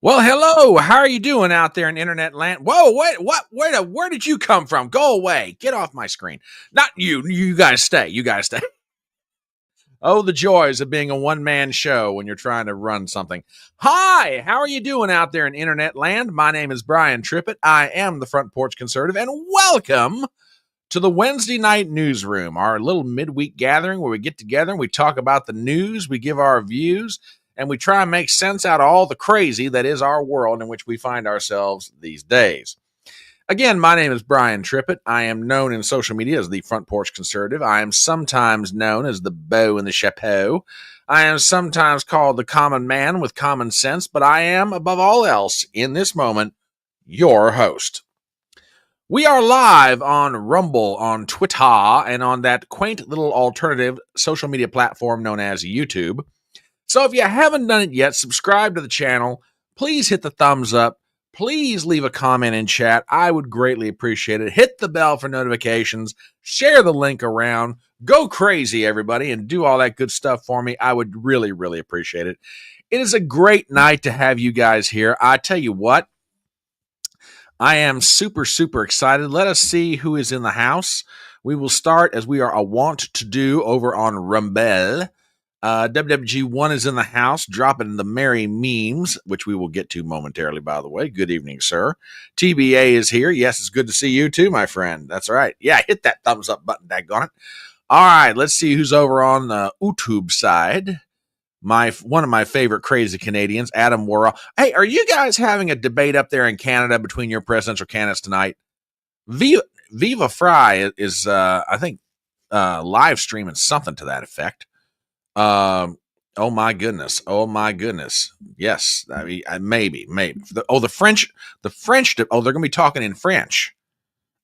Well, hello. How are you doing out there in internet land? Whoa, where did you come from? Go away. Get off my screen. Not you. You guys stay. You guys stay. Oh, the joys of being a one-man show when you're trying to run something. Hi, how are you doing out there in internet land? My name is Brian Trippett. I am the Front Porch Conservative, and welcome to the Wednesday night newsroom, our little midweek gathering where we get together and we talk about the news, we give our views, and we try and make sense out of all the crazy that is our world in which we find ourselves these days. Again, my name is Brian Trippett. I am known in social media as the Front Porch Conservative. I am sometimes known as the beau in the chapeau. I am sometimes called the common man with common sense, but I am, above all else, in this moment, your host. We are live on Rumble, on Twitter, and on that quaint little alternative social media platform known as YouTube. So if you haven't done it yet, subscribe to the channel. Please hit the thumbs up. Please leave a comment in chat. I would greatly appreciate it. Hit the bell for notifications. Share the link around. Go crazy, everybody, and do all that good stuff for me. I would really, really appreciate it. It is a great night to have you guys here. I tell you what, I am super, super excited. Let us see who is in the house. We will start, as we are wont to do, over on Rumble. WWG1 is in the house, dropping the merry memes, which we will get to momentarily, by the way. Good evening, sir. TBA is here. Yes, it's good to see you too, my friend. That's right. Yeah, hit that thumbs up button, daggone it. All right, let's see who's over on the YouTube side. One of my favorite crazy Canadians, Adam Worrell. Hey, are you guys having a debate up there in Canada between your presidential candidates tonight? Viva Fry is I think, live streaming something to that effect. Oh my goodness. Yes. I mean, maybe. The French, they're going to be talking in French.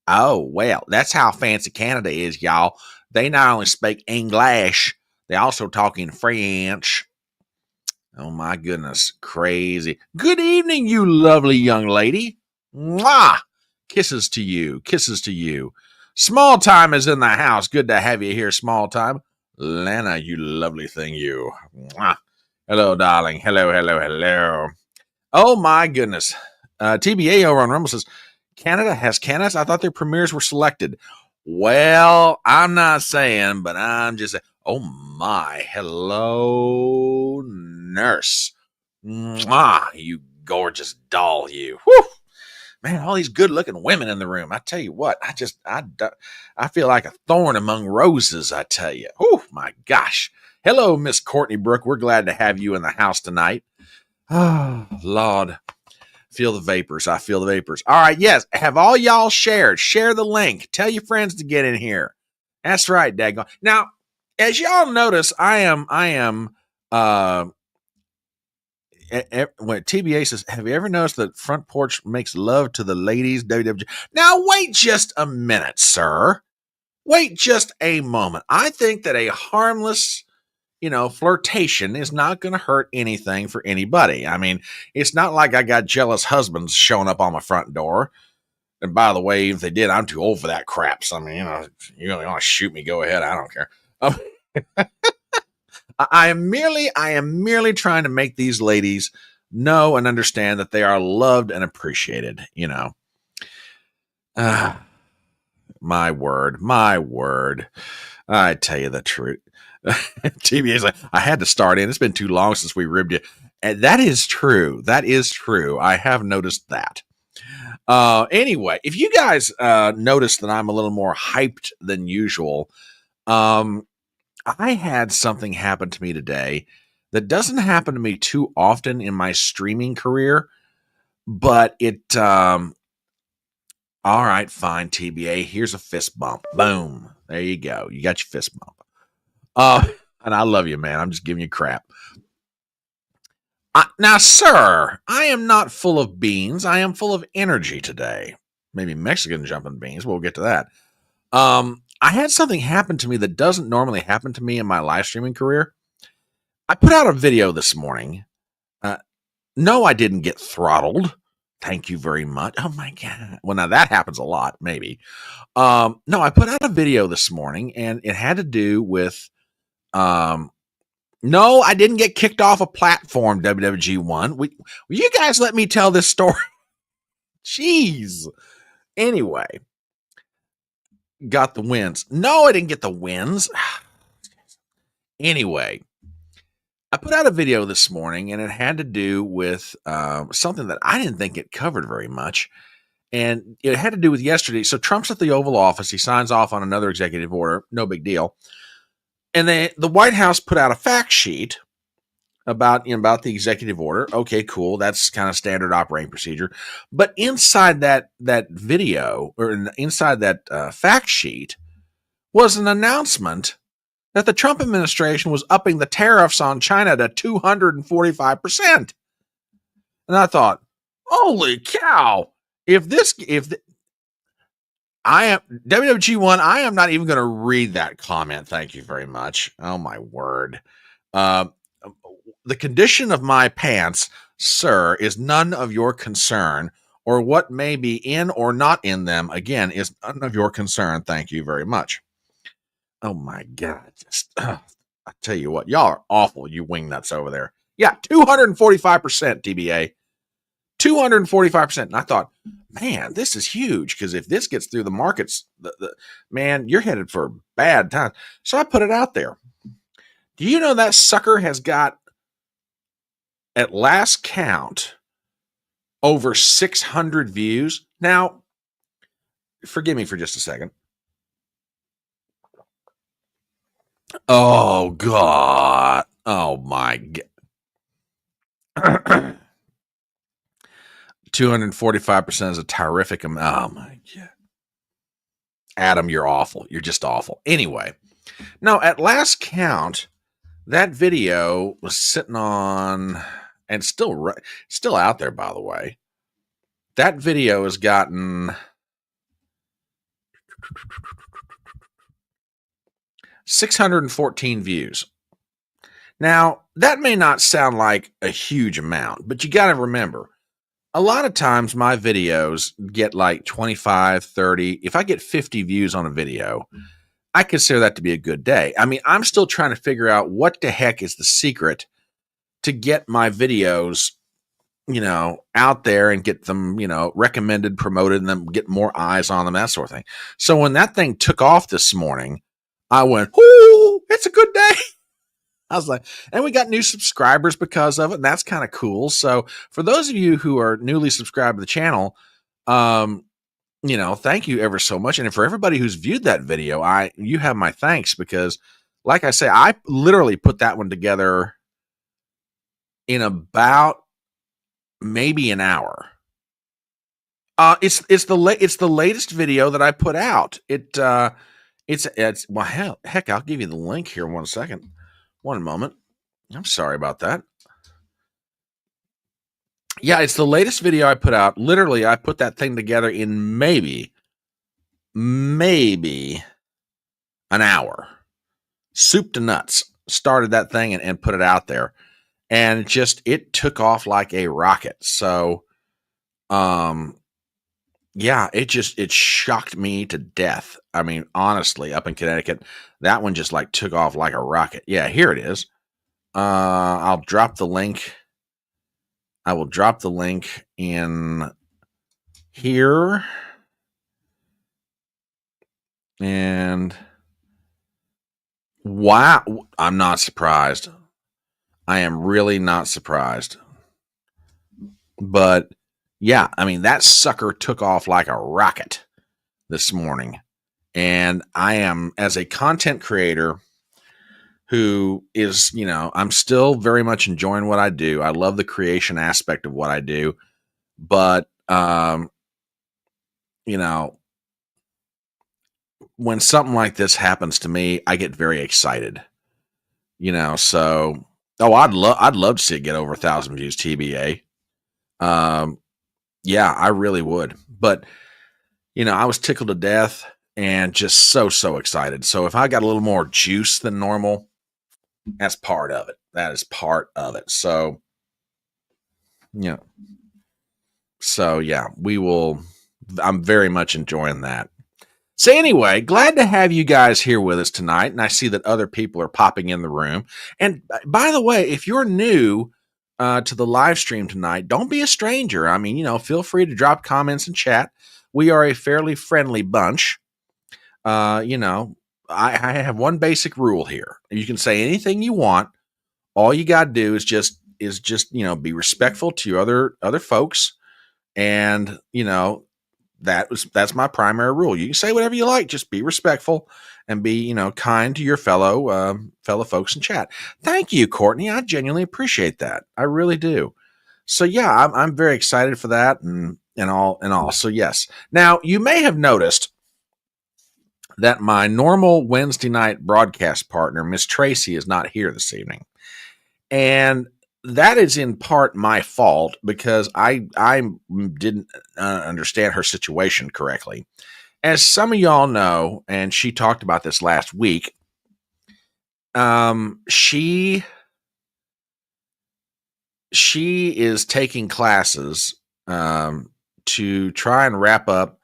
Oh, well, that's how fancy Canada is, y'all. They not only speak English, they also talk in French. Oh my goodness. Crazy. Good evening, you lovely young lady. Mwah! Kisses to you. Small Time is in the house. Good to have you here, Small Time. Lana, you lovely thing, you. Mwah. Hello, darling. Hello. Oh, my goodness. TBA over on Rumble says, Canada has candidates? I thought their premiers were selected. Well, I'm not saying, but I'm just saying. Oh, my. Hello, nurse. Mwah, you gorgeous doll, you. Whew. Man, all these good-looking women in the room. I tell you what, I feel like a thorn among roses, I tell you. Oh, my gosh. Hello, Miss Courtney Brooke. We're glad to have you in the house tonight. Oh, Lord. Feel the vapors. I feel the vapors. All right, yes. Have all y'all shared? Share the link. Tell your friends to get in here. That's right, daggone. Now, as y'all notice, I am when TBA says, have you ever noticed that Front Porch makes love to the ladies? WWG. Now, wait just a minute, sir. Wait just a moment. I think that a harmless, flirtation is not going to hurt anything for anybody. I mean, it's not like I got jealous husbands showing up on my front door. And by the way, if they did, I'm too old for that crap. So, I mean, you really want to shoot me, go ahead. I don't care. I am merely trying to make these ladies know and understand that they are loved and appreciated, My word. I tell you the truth. TBA's like, I had to start in. It's been too long since we ribbed you. And that is true. I have noticed that. Anyway, if you guys notice that I'm a little more hyped than usual, um, I had something happen to me today that doesn't happen to me too often in my streaming career, but it all right, fine, TBA. Here's a fist bump. Boom. There you go. You got your fist bump. Uh, and I love you, man. I'm just giving you crap. Now, sir, I am not full of beans. I am full of energy today. Maybe Mexican jumping beans. We'll get to that. I had something happen to me that doesn't normally happen to me in my live streaming career. I put out a video this morning. No, I didn't get throttled. Thank you very much. Oh my God. Well, now that happens a lot, maybe. No, I put out a video this morning and it had to do with, no, I didn't get kicked off a platform, WWG1. Will you guys let me tell this story? Jeez. Anyway, got the wins. No, I didn't get the wins. Anyway, I put out a video this morning and it had to do with something that I didn't think it covered very much. And it had to do with yesterday. So Trump's at the Oval Office. He signs off on another executive order. No big deal. And the White House put out a fact sheet about the executive order. Okay, cool. That's kind of standard operating procedure. But inside that video, or inside that fact sheet, was an announcement that the Trump administration was upping the tariffs on China to 245%. And I thought, holy cow! I am WWG1. I am not even going to read that comment. Thank you very much. Oh my word. The condition of my pants, sir, is none of your concern, or what may be in or not in them, again, is none of your concern. Thank you very much. Oh my God. I tell you what, y'all are awful, you wingnuts over there. Yeah, 245%, TBA. 245%. And I thought, man, this is huge, because if this gets through the markets, man, you're headed for bad times. So I put it out there. Do you know that sucker has got, at last count, over 600 views? Now, forgive me for just a second. Oh, God. Oh, my God. 245% is a terrific amount. Oh, my God. Adam, you're awful. You're just awful. Anyway, now, at last count, that video was sitting on, and still out there, by the way. That video has gotten 614 views. Now, that may not sound like a huge amount, but you got to remember, a lot of times my videos get like 25, 30. If I get 50 views on a video, I consider that to be a good day. I mean, I'm still trying to figure out what the heck is the secret to get my videos, out there and get them, recommended, promoted, and then get more eyes on them, that sort of thing. So when that thing took off this morning, I went, "Ooh, it's a good day." I was like, and we got new subscribers because of it, and that's kind of cool. So for those of you who are newly subscribed to the channel, thank you ever so much. And for everybody who's viewed that video, you have my thanks, because like I say, I literally put that one together in about maybe an hour. It's the latest video that I put out. It's well, heck, I'll give you the link here. 1 second. One moment. I'm sorry about that. Yeah, it's the latest video I put out. Literally, I put that thing together in maybe an hour. Soup to nuts. Started that thing and put it out there. And it took off like a rocket. So, yeah, it shocked me to death. I mean, honestly, up in Connecticut, that one just like took off like a rocket. Yeah, here it is. I'll drop the link. I will drop the link in here. And wow, I'm not surprised. I am really not surprised. But yeah, I mean, that sucker took off like a rocket this morning. And I am, as a content creator who is, I'm still very much enjoying what I do. I love the creation aspect of what I do. But, you know, when something like this happens to me, I get very excited, so, oh, I'd love to see it get over 1,000 views, TBA. Yeah, I really would. But, I was tickled to death and just so excited. So if I got a little more juice than normal, that's part of it. That is part of it. So, yeah. So yeah, I'm very much enjoying that. So anyway, glad to have you guys here with us tonight. And I see that other people are popping in the room. And by the way, if you're new to the live stream tonight, don't be a stranger. I mean, feel free to drop comments and chat. We are a fairly friendly bunch. I have one basic rule here. You can say anything you want. All you got to do is just be respectful to your other folks. And, that's my primary rule. You can say whatever you like, just be respectful and be, kind to your fellow folks in chat. Thank you, Courtney. I genuinely appreciate that. I really do. So yeah, I'm very excited for that and all. So yes. Now you may have noticed that my normal Wednesday night broadcast partner, Miss Tracy, is not here this evening. And that is in part my fault because I didn't understand her situation correctly. As some of y'all know, and she talked about this last week, she is taking classes to try and wrap up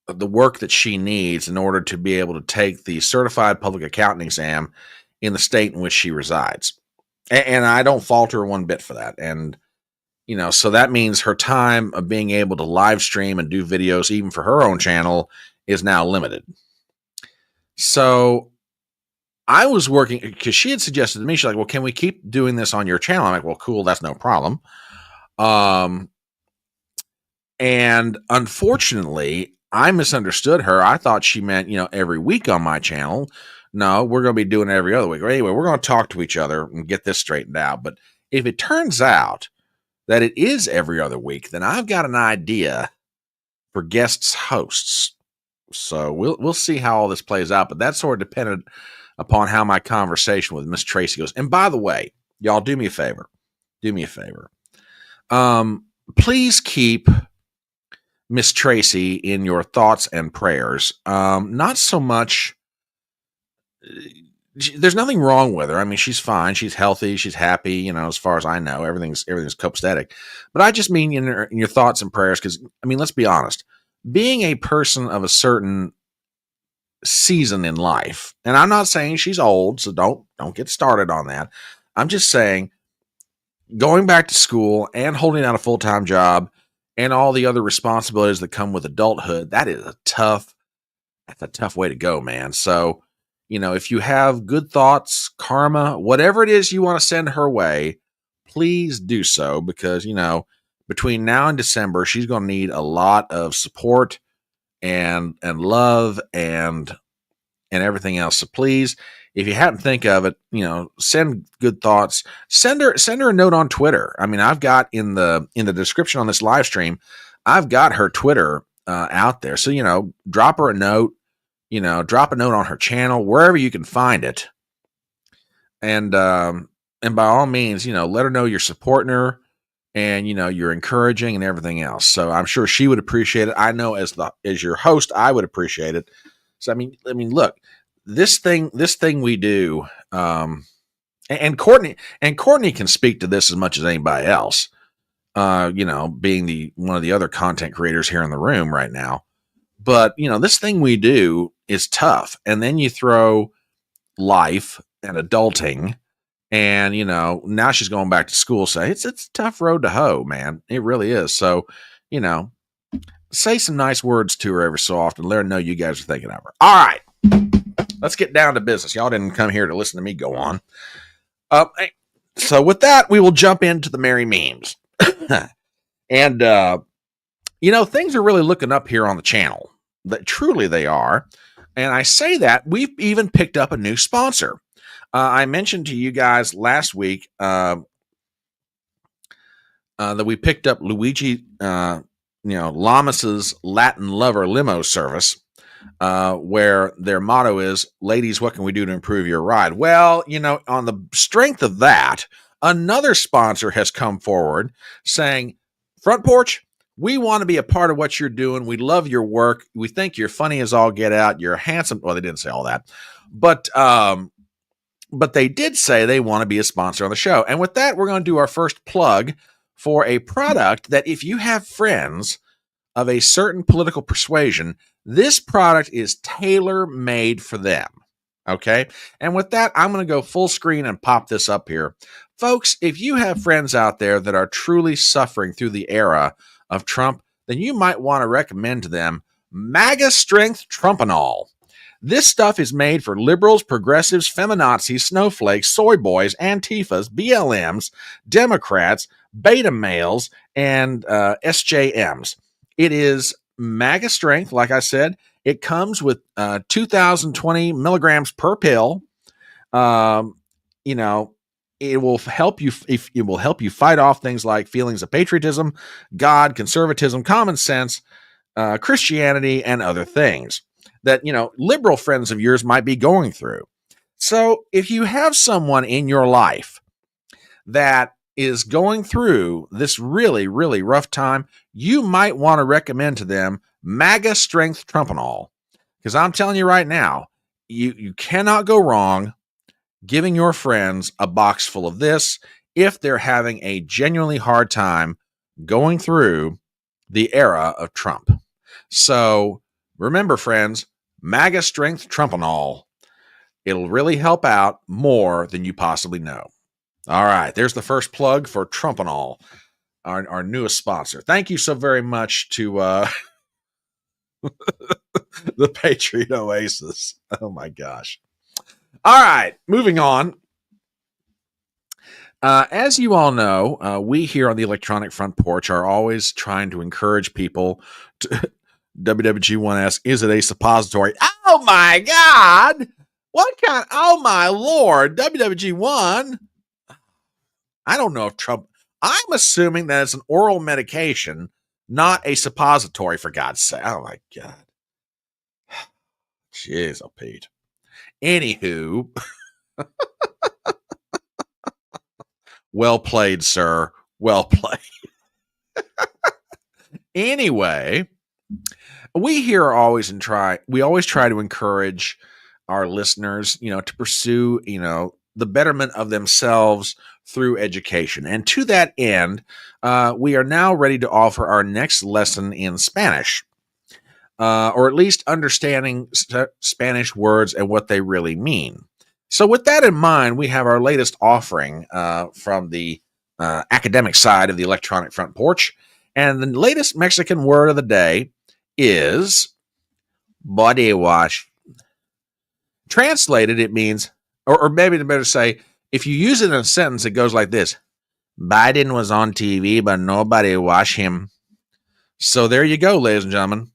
the work that she needs in order to be able to take the certified public accountant exam in the state in which she resides. And I don't fault her one bit for that. And, so that means her time of being able to live stream and do videos, even for her own channel, is now limited. So I was working because she had suggested to me, she's like, well, can we keep doing this on your channel? I'm like, well, cool. That's no problem. And unfortunately, I misunderstood her. I thought she meant, every week on my channel. No, we're going to be doing it every other week. Anyway, we're going to talk to each other and get this straightened out. But if it turns out that it is every other week, then I've got an idea for guest hosts. So we'll see how all this plays out. But that's sort of dependent upon how my conversation with Miss Tracy goes. And by the way, y'all, do me a favor. Please keep Miss Tracy in your thoughts and prayers. Not so much. There's nothing wrong with her. I mean, she's fine. She's healthy. She's happy. As far as I know, everything's copacetic. But I just mean in your thoughts and prayers, because I mean, let's be honest. Being a person of a certain season in life, and I'm not saying she's old, so don't get started on that. I'm just saying, going back to school and holding out a full-time job and all the other responsibilities that come with adulthood, that's a tough way to go, man. So, if you have good thoughts, karma, whatever it is you want to send her way, please do so, because, between now and December, she's going to need a lot of support and love and everything else. So please, if you happen to think of it, send good thoughts. Send her a note on Twitter. I mean, I've got in the description on this live stream, I've got her Twitter out there. So, drop her a note. Drop a note on her channel, wherever you can find it. And by all means, let her know you're supporting her and, you're encouraging and everything else. So I'm sure she would appreciate it. I know as your host, I would appreciate it. So, I mean, look, this thing we do, and Courtney can speak to this as much as anybody else, being one of the other content creators here in the room right now. But, this thing we do is tough. And then you throw life and adulting and, now she's going back to school. So it's a tough road to hoe, man. It really is. So, say some nice words to her every so often. Let her know you guys are thinking of her. All right. Let's get down to business. Y'all didn't come here to listen to me go on. So with that, we will jump into the merry memes. And, things are really looking up here on the channel. That truly they are. And I say that we've even picked up a new sponsor. I mentioned to you guys last week that we picked up Luigi, Lamas's Latin Lover limo service, where their motto is, "Ladies, what can we do to improve your ride?" Well, on the strength of that, another sponsor has come forward saying, "Front Porch, we want to be a part of what you're doing. We love your work. We think you're funny as all get out. You're handsome." Well, they didn't say all that, but they did say they want to be a sponsor on the show. And with that, we're going to do our first plug for a product that if you have friends of a certain political persuasion, this product is tailor-made for them. Okay? And with that, I'm going to go full screen and pop this up here. Folks, if you have friends out there that are truly suffering through the era of Trump, then you might want to recommend to them MAGA Strength Trumpanol. This stuff is made for liberals, progressives, feminazis, snowflakes, soy boys, Antifas, BLMs, Democrats, beta males, and SJMs. It is MAGA strength, like I said. It comes with 2,020 milligrams per pill. It will help you. It will help you fight off things like feelings of patriotism, God, conservatism, common sense, Christianity, and other things that liberal friends of yours might be going through. So, if you have someone in your life that is going through this really, really rough time, you might want to recommend to them MAGA Strength Trumpanol. Because I'm telling you right now, you cannot go wrong giving your friends a box full of this if they're having a genuinely hard time going through the era of Trump. So remember, friends, MAGA Strength Trumpanol. It'll really help out more than you possibly know. All right, there's the first plug for Trumpanol, our newest sponsor. Thank you so very much to the Patriot Oasis. Oh my gosh. All right, moving on. As you all know, we here on the Electronic Front Porch are always trying to encourage people to WWG1S, is it a suppository? Oh my God! What kind? Oh my Lord! WWG1. I don't know if Trump. I'm assuming that it's an oral medication, not a suppository. For God's sake! Oh my God! Jeez, oh Pete. Anywho, well played, sir. Well played. Anyway. We here are always we always try to encourage our listeners, to pursue, the betterment of themselves through education. And to that end, we are now ready to offer our next lesson in Spanish, or at least understanding Spanish words and what they really mean. So with that in mind, we have our latest offering from the academic side of the Electronic Front Porch. And the latest Mexican word of the day is body wash. Translated, it means, or maybe better say, if you use it in a sentence, it goes like this: Biden was on TV, but nobody washed him. So there you go, ladies and gentlemen.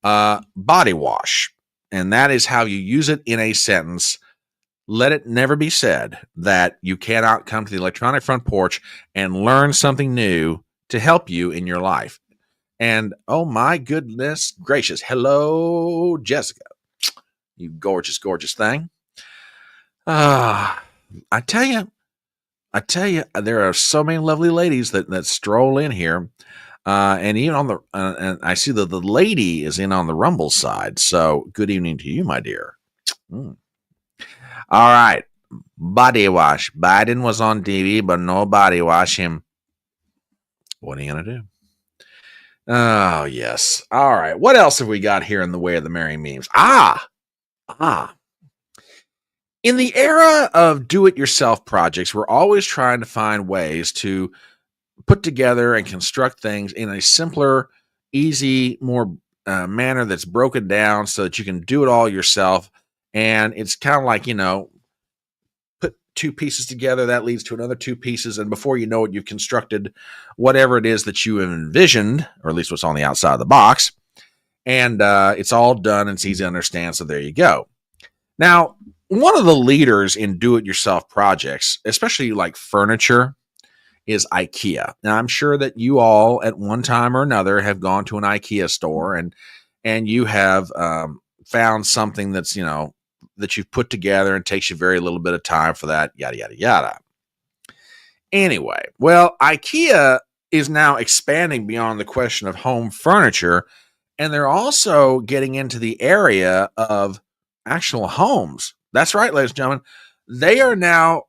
Body wash. And that is how you use it in a sentence. Let it never be said that you cannot come to the Electronic Front Porch and learn something new to help you in your life. And oh my goodness gracious. Hello, Jessica. You gorgeous, gorgeous thing. I tell you, there are so many lovely ladies that stroll in here. And even on the, and I see that the lady is in on the Rumble side. So good evening to you, my dear. All right. Body wash. Biden was on TV, but nobody washed him. What are you going to do? Oh, yes. All right. What else have we got here in the way of the merry memes? In the era of do-it-yourself projects, we're always trying to find ways to put together and construct things in a simpler, easy, more manner that's broken down so that you can do it all yourself. And it's kind of like, two pieces together, that leads to another two pieces, and before you know it, you've constructed whatever it is that you have envisioned, or at least what's on the outside of the box, and it's all done and it's easy to understand. So there you go. Now, one of the leaders in do-it-yourself projects, especially like furniture, is IKEA. Now, I'm sure that you all at one time or another have gone to an IKEA store and you have found something that's, that you've put together and takes you very little bit of time for that, yada, yada, yada. Anyway, well, IKEA is now expanding beyond the question of home furniture, and they're also getting into the area of actual homes. That's right, ladies and gentlemen. They are now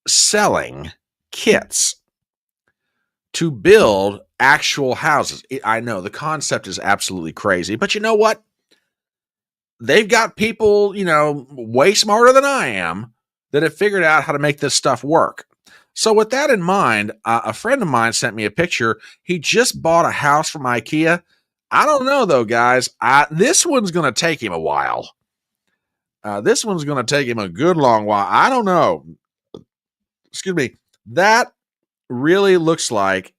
selling kits to build actual houses. I know the concept is absolutely crazy, but you know what? They've got people, way smarter than I am that have figured out how to make this stuff work. So with that in mind, a friend of mine sent me a picture. He just bought a house from IKEA. I don't know though, guys. This one's going to take him a while. This one's going to take him a good long while. I don't know. Excuse me. That really looks like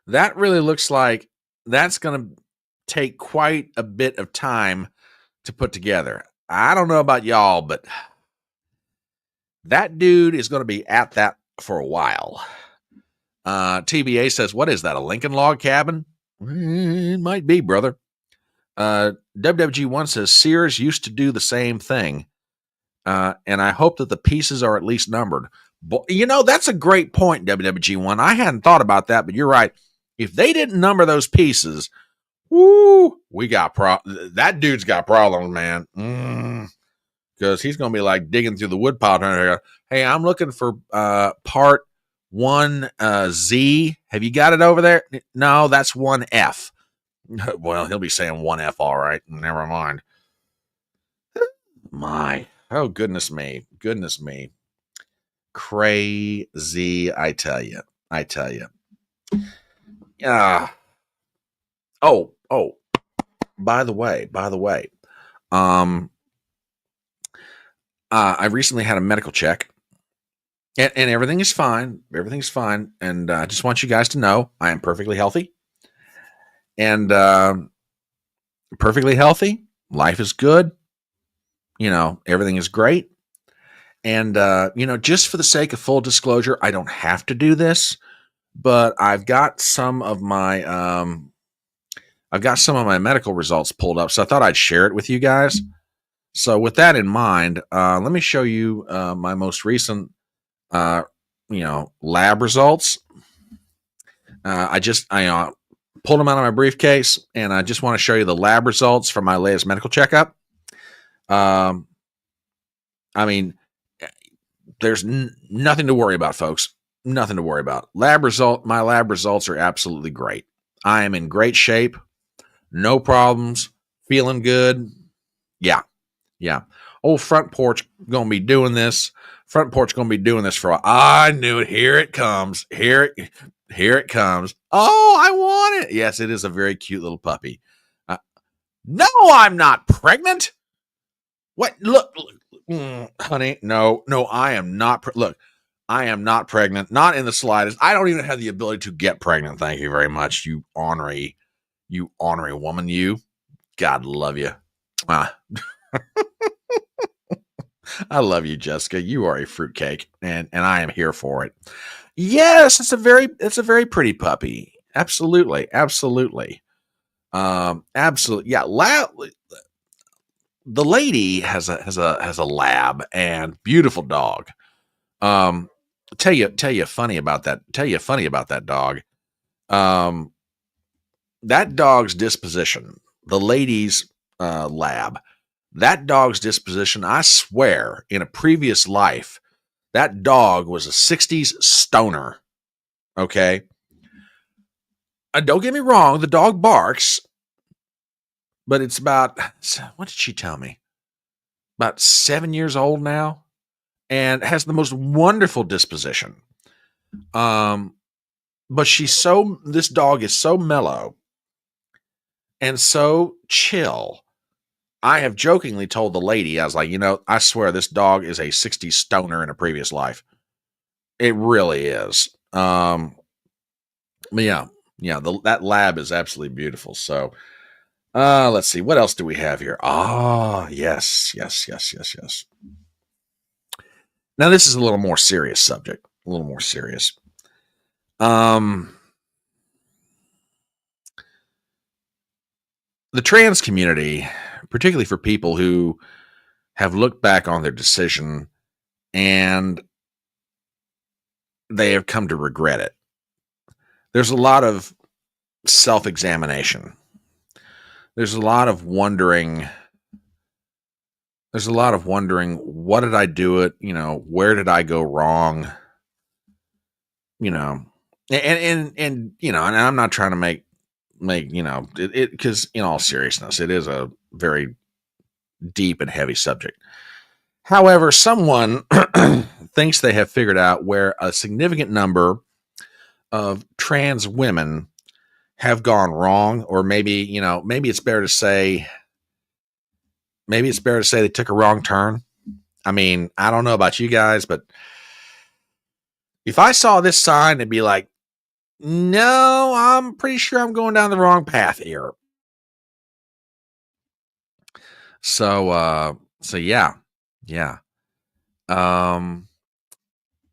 that's going to take quite a bit of time to put together. I don't know about y'all, but that dude is going to be at that for a while. TBA says, what is that, a Lincoln log cabin? It might be, brother. WWG1 says, Sears used to do the same thing. And I hope that the pieces are at least numbered. That's a great point, WWG1. I hadn't thought about that, but you're right. If they didn't number those pieces, woo, that dude's got problems, man. Because he's going to be like digging through the woodpile trying to figure out, hey, I'm looking for part 1Z. Have you got it over there? No, that's 1F. Well, he'll be saying 1F, all right. Never mind. Oh, goodness me. Crazy, I tell you. Oh, by the way, I recently had a medical check and everything is fine. And I just want you guys to know I am perfectly healthy and perfectly healthy. Life is good. Everything is great. And, just for the sake of full disclosure, I don't have to do this, but I've got some of my medical results pulled up. So I thought I'd share it with you guys. So with that in mind, let me show you my most recent, lab results. I pulled them out of my briefcase, and I just want to show you the lab results from my latest medical checkup. There's nothing to worry about, folks. Nothing to worry about. My lab results are absolutely great. I am in great shape. No problems. Feeling good. Yeah. Old Front Porch going to be doing this. Front Porch going to be doing this for a while. I knew it. Here it comes. Here it comes. Oh, I want it. Yes, it is a very cute little puppy. No, I'm not pregnant. What? Look, honey. No, I am not. Look, I am not pregnant. Not in the slightest. I don't even have the ability to get pregnant. Thank you very much, you ornery woman. You. God love you. I love you, Jessica. You are a fruitcake, and I am here for it. Yes, it's a very pretty puppy. Absolutely. Absolutely. Yeah. The lady has a lab and beautiful dog. Tell you funny about that dog. That dog's disposition, the lady's lab, that dog's disposition, I swear, in a previous life, that dog was a 60s stoner. Okay. Don't get me wrong, the dog barks, but it's about, what did she tell me? About 7 years old now, and has the most wonderful disposition. But this dog is so mellow and so chill. I have jokingly told the lady, I was like, I swear this dog is a 60s stoner in a previous life. It really is. But yeah, that lab is absolutely beautiful. So, let's see, what else do we have here? Yes. Now this is a little more serious subject, a little more serious. The trans community, particularly for people who have looked back on their decision and they have come to regret it. There's a lot of self-examination. There's a lot of wondering. What did I do it? Where did I go wrong? And I'm not trying to make it, because in all seriousness, it is a very deep and heavy subject. However, someone thinks they have figured out where a significant number of trans women have gone wrong, or maybe it's better to say they took a wrong turn. I mean, I don't know about you guys, but if I saw this sign, it'd be like, no, I'm pretty sure I'm going down the wrong path here. So yeah.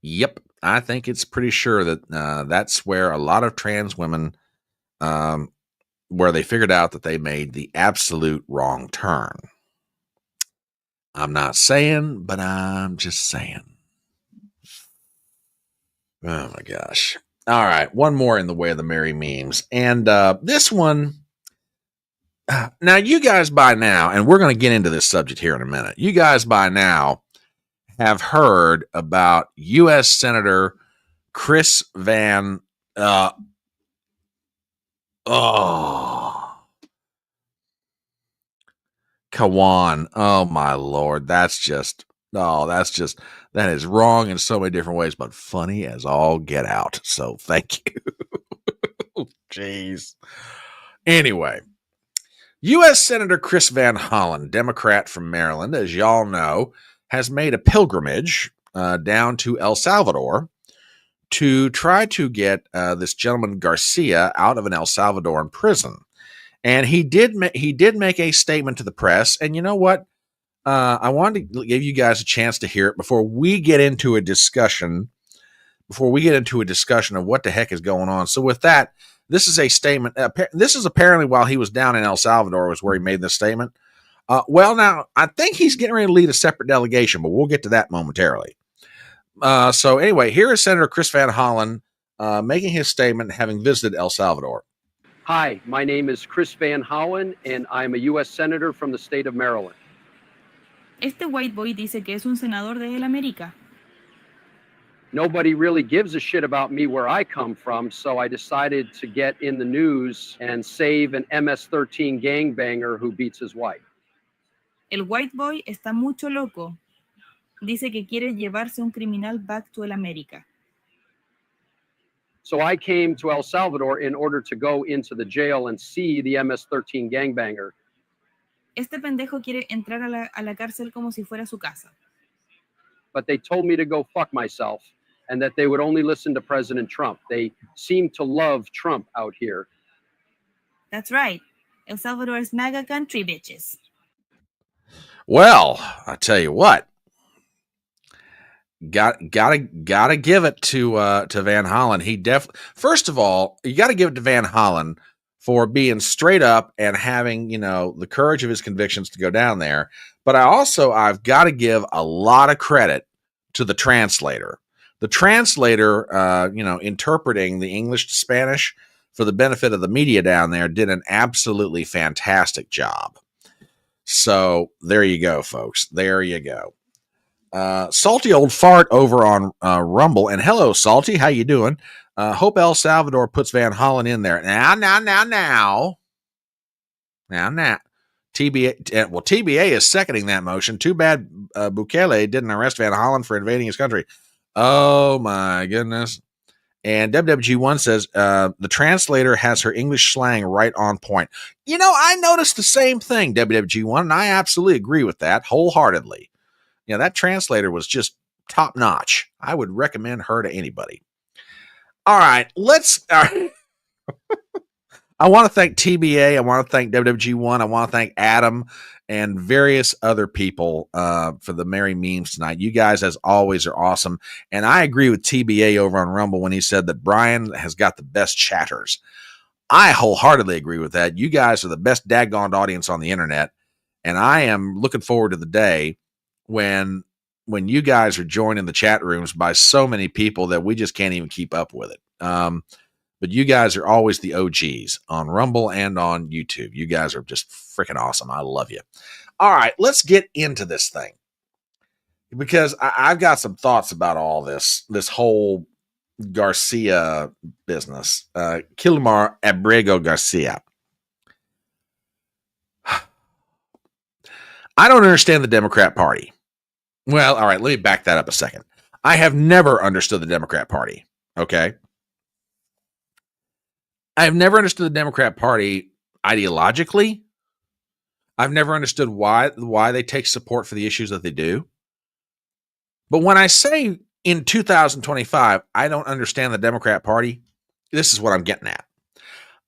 Yep. I think it's pretty sure that that's where a lot of trans women, where they figured out that they made the absolute wrong turn. I'm not saying, but I'm just saying. Oh my gosh. All right. One more in the way of the merry memes. And this one, now you guys by now, and we're going to get into this subject here in a minute. You guys by now have heard about U.S. Senator Chris Van Kawan. Oh my Lord. That is wrong in so many different ways, but funny as all get out. So thank you. Jeez. Anyway, U.S. Senator Chris Van Hollen, Democrat from Maryland, as y'all know, has made a pilgrimage down to El Salvador to try to get this gentleman Garcia out of an El Salvadoran prison. And he did make a statement to the press. And you know what? I wanted to give you guys a chance to hear it before we get into a discussion. Of what the heck is going on. So with that, this is a statement. This is apparently while he was down in El Salvador was where he made this statement. Well, now I think he's getting ready to lead a separate delegation, but we'll get to that momentarily. So anyway, here is Senator Chris Van Hollen making his statement, having visited El Salvador. Hi, my name is Chris Van Hollen, and I'm a U.S. Senator from the state of Maryland. Este white boy dice que es un senador de el América. Nobody really gives a shit about me where I come from, so I decided to get in the news and save an MS-13 gangbanger who beats his wife. El white boy está mucho loco. Dice que quiere llevarse un criminal back to el América. So I came to El Salvador in order to go into the jail and see the MS-13 gangbanger. Este pendejo quiere entrar a la cárcel como si fuera su casa. But they told me to go fuck myself and that they would only listen to President Trump. They seem to love Trump out here. That's right. El Salvador is MAGA country, bitches. Well, I tell you what. Gotta give it to Van Hollen. He definitely, first of all, you got to give it to Van Hollen for being straight up and having, the courage of his convictions to go down there. But I've got to give a lot of credit to the translator. The translator, interpreting the English to Spanish for the benefit of the media down there, did an absolutely fantastic job. So there you go, folks. There you go. Salty old fart over on Rumble, and hello, Salty, how you doing? Hope El Salvador puts Van Hollen in there now. TBA is seconding that motion. Too bad Bukele didn't arrest Van Hollen for invading his country. Oh my goodness! And WWG1 says the translator has her English slang right on point. You know, I noticed the same thing, WWG1, and I absolutely agree with that wholeheartedly. You know, that translator was just top notch. I would recommend her to anybody. All right, let's. I want to thank TBA. I want to thank WWG1. I want to thank Adam and various other people for the merry memes tonight. You guys, as always, are awesome. And I agree with TBA over on Rumble when he said that Brian has got the best chatters. I wholeheartedly agree with that. You guys are the best daggone audience on the internet. And I am looking forward to the day when you guys are joined in the chat rooms by so many people that we just can't even keep up with it. But you guys are always the OGs on Rumble and on YouTube. You guys are just freaking awesome. I love you. All right, let's get into this thing because I've got some thoughts about all this whole Garcia business. Kilmar Abrego Garcia. I don't understand the Democrat Party. Well, all right, let me back that up a second. I have never understood the Democrat Party, okay? I have never understood the Democrat Party ideologically. I've never understood why they take support for the issues that they do. But when I say in 2025, I don't understand the Democrat Party, this is what I'm getting at.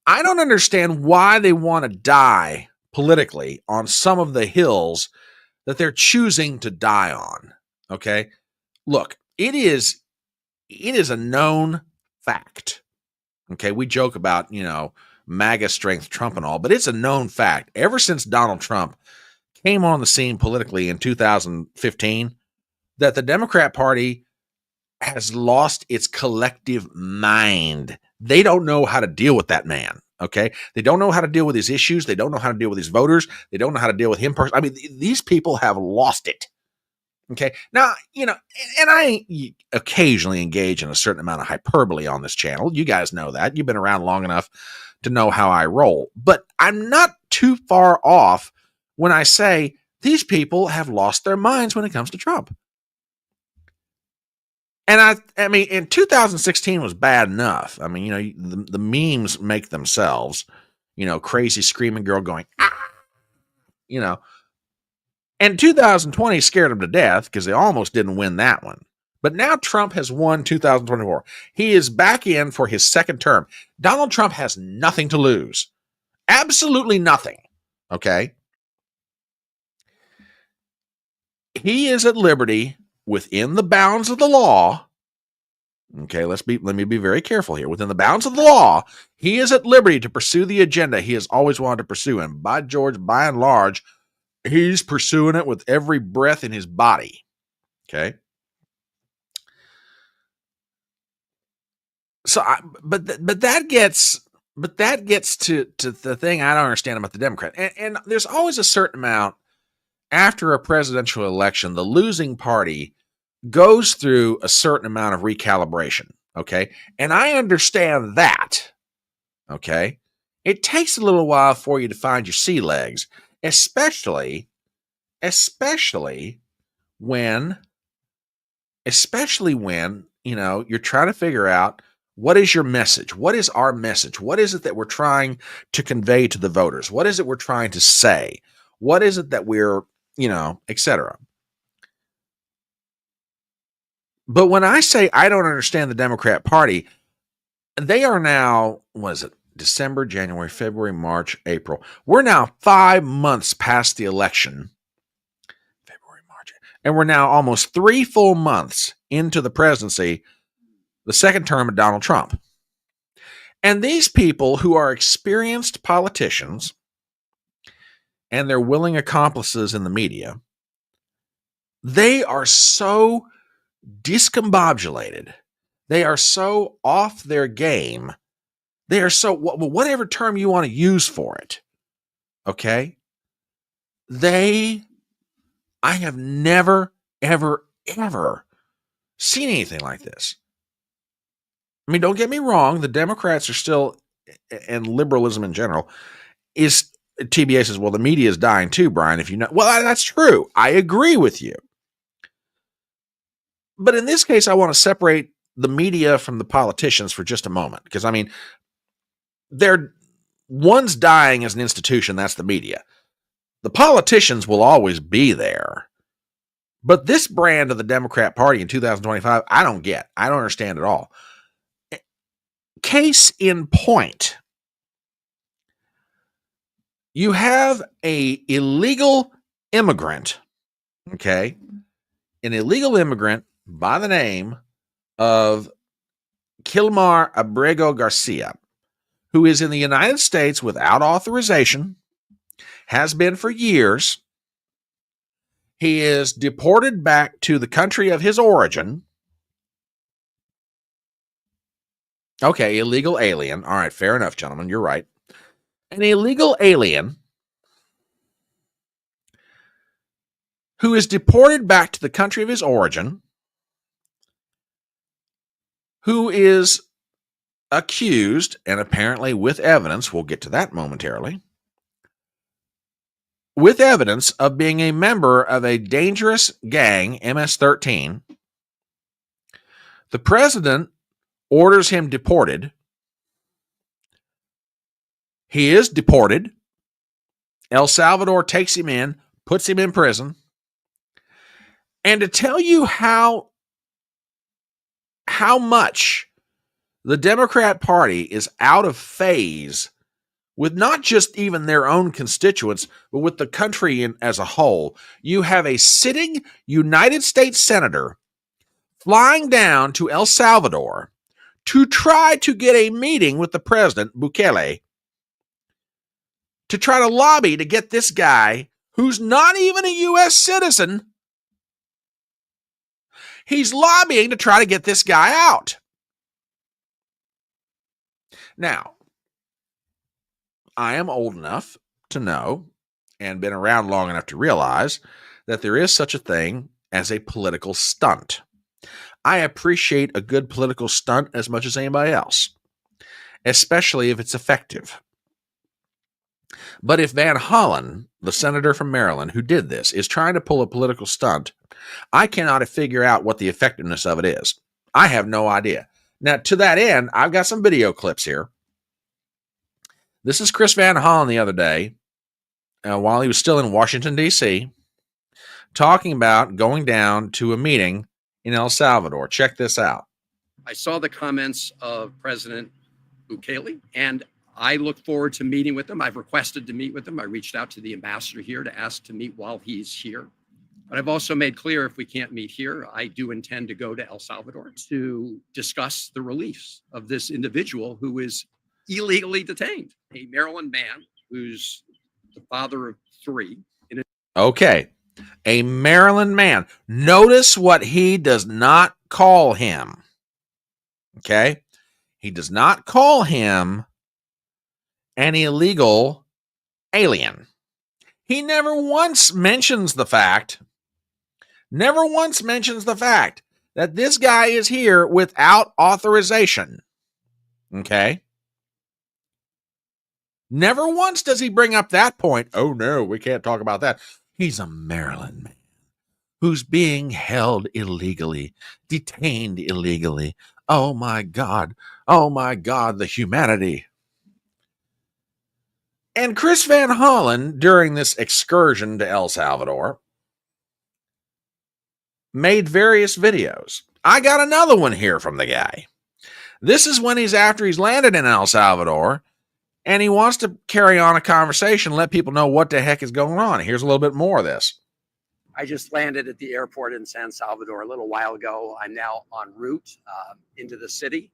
I don't understand why they want to die politically on some of the hills that they're choosing to die on. Okay? Look, it is a known fact. Okay, we joke about, MAGA strength Trump and all, but it's a known fact. Ever since Donald Trump came on the scene politically in 2015, that the Democrat Party has lost its collective mind. They don't know how to deal with that man. Okay, they don't know how to deal with his issues. They don't know how to deal with his voters. They don't know how to deal with him personally. I mean, these people have lost it. Okay. Now, and I occasionally engage in a certain amount of hyperbole on this channel. You guys know that. You've been around long enough to know how I roll. But I'm not too far off when I say these people have lost their minds when it comes to Trump. And I mean, in 2016 was bad enough. I mean, the memes make themselves, crazy screaming girl going, ah, And 2020 scared him to death because they almost didn't win that one. But now Trump has won 2024. He is back in for his second term. Donald Trump has nothing to lose. Absolutely nothing. Okay? He is at liberty within the bounds of the law. Okay, let me be very careful here. Within the bounds of the law, he is at liberty to pursue the agenda he has always wanted to pursue. And by George, by and large, he's pursuing it with every breath in his body. Okay. So, but that gets to the thing I don't understand about the Democrat. And there's always a certain amount after a presidential election, the losing party goes through a certain amount of recalibration. Okay. And I understand that. Okay. It takes a little while for you to find your sea legs. Especially when, you're trying to figure out what is your message? What is our message? What is it that we're trying to convey to the voters? What is it we're trying to say? What is it that we're, etc. But when I say I don't understand the Democrat Party, they are now, what is it? December, January, February, March, April. We're now 5 months past the election. February, March. And we're now almost 3 full months into the presidency, the second term of Donald Trump. And these people who are experienced politicians and they're willing accomplices in the media, they are so discombobulated. They are so off their game. They are so, whatever term you want to use for it, okay? I have never, ever, ever seen anything like this. I mean, don't get me wrong. The Democrats are still, and liberalism in general, TBA says, well, the media is dying too, Brian, if you know. Well, that's true. I agree with you. But in this case, I want to separate the media from the politicians for just a moment, because I mean, one's dying as an institution. That's the media. The politicians will always be there. But this brand of the Democrat Party in 2025, I don't get. I don't understand at all. Case in point, you have an illegal immigrant, okay? An illegal immigrant by the name of Kilmar Abrego Garcia, who is in the United States without authorization, has been for years. He is deported back to the country of his origin. Okay, illegal alien. All right, fair enough, gentlemen. You're right. An illegal alien who is deported back to the country of his origin, who is accused, and apparently with evidence, we'll get to that momentarily, with evidence of being a member of a dangerous gang, MS-13. The president orders him deported. He is deported. El Salvador takes him in, puts him in prison. And to tell you how much the Democrat Party is out of phase with not just even their own constituents, but with the country as a whole, you have a sitting United States senator flying down to El Salvador to try to get a meeting with the president, Bukele, to try to lobby to get this guy, who's not even a U.S. citizen, he's lobbying to try to get this guy out. Now, I am old enough to know and been around long enough to realize that there is such a thing as a political stunt. I appreciate a good political stunt as much as anybody else, especially if it's effective. But if Van Hollen, the senator from Maryland who did this, is trying to pull a political stunt, I cannot figure out what the effectiveness of it is. I have no idea. Now, to that end, I've got some video clips here. This is Chris Van Hollen the other day, while he was still in Washington, D.C., talking about going down to a meeting in El Salvador. Check this out. I saw the comments of President Bukele, and I look forward to meeting with him. I've requested to meet with him. I reached out to the ambassador here to ask to meet while he's here. But I've also made clear if we can't meet here, I do intend to go to El Salvador to discuss the release of this individual who is illegally detained, a Maryland man who's the father of three. Okay, a Maryland man. Notice what he does not call him. Okay, he does not call him an illegal alien. He never once mentions the fact that this guy is here without authorization. Okay? Never once does he bring up that point. Oh, no, we can't talk about that. He's a Maryland man who's being held illegally, detained illegally. Oh, my God. Oh, my God, the humanity. And Chris Van Hollen, during this excursion to El Salvador, made various videos. I got another one here from the guy. This is when after he's landed in El Salvador, and he wants to carry on a conversation, let people know what the heck is going on. Here's a little bit more of this. I just landed at the airport in San Salvador a little while ago. I'm now en route into the city,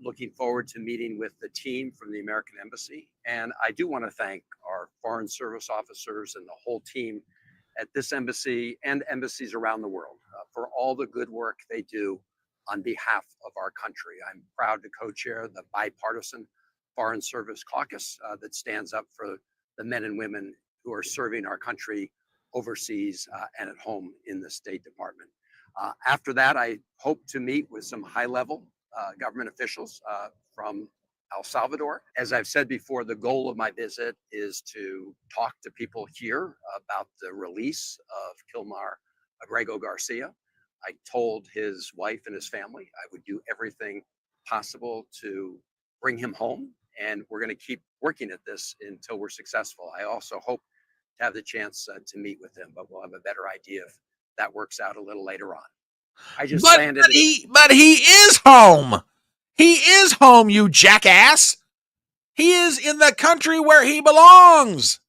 looking forward to meeting with the team from the American Embassy. And I do want to thank our Foreign Service officers and the whole team at this embassy and embassies around the world for all the good work they do on behalf of our country. I'm proud to co-chair the bipartisan Foreign Service Caucus that stands up for the men and women who are serving our country overseas and at home in the State Department. After that, I hope to meet with some high-level government officials from El Salvador. As I've said before, the goal of my visit is to talk to people here about the release of Kilmar Abrego Garcia. I told his wife and his family I would do everything possible to bring him home, and we're going to keep working at this until we're successful. I also hope to have the chance to meet with him, but we'll have a better idea if that works out a little later on. I just landed. But he is home. He is home, you jackass. He is in the country where he belongs.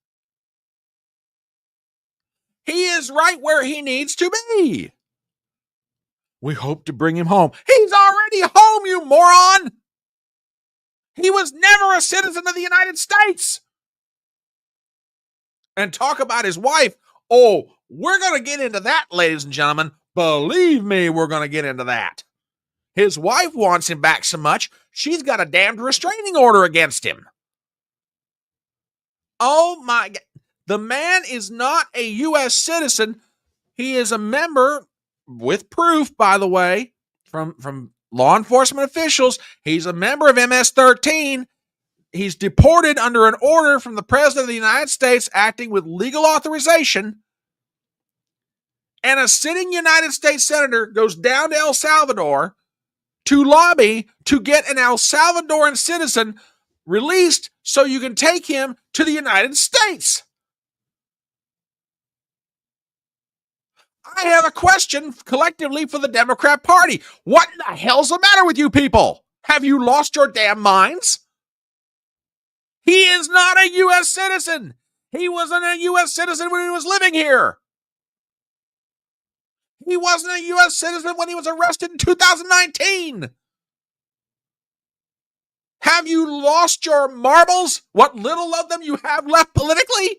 He is right where he needs to be. We hope to bring him home. He's already home, you moron. He was never a citizen of the United States. And talk about his wife. Oh, we're going to get into that, ladies and gentlemen. Believe me, we're going to get into that. His wife wants him back so much, she's got a damned restraining order against him. Oh my God. The man is not a U.S. citizen. He is a member, with proof, by the way, from law enforcement officials. He's a member of MS-13. He's deported under an order from the President of the United States acting with legal authorization. And a sitting United States senator goes down to El Salvador to lobby to get an El Salvadoran citizen released so you can take him to the United States. I have a question collectively for the Democrat Party. What in the hell's the matter with you people? Have you lost your damn minds? He is not a U.S. citizen. He wasn't a U.S. citizen when he was living here. He wasn't a U.S. citizen when he was arrested in 2019. Have you lost your marbles? What little of them you have left politically?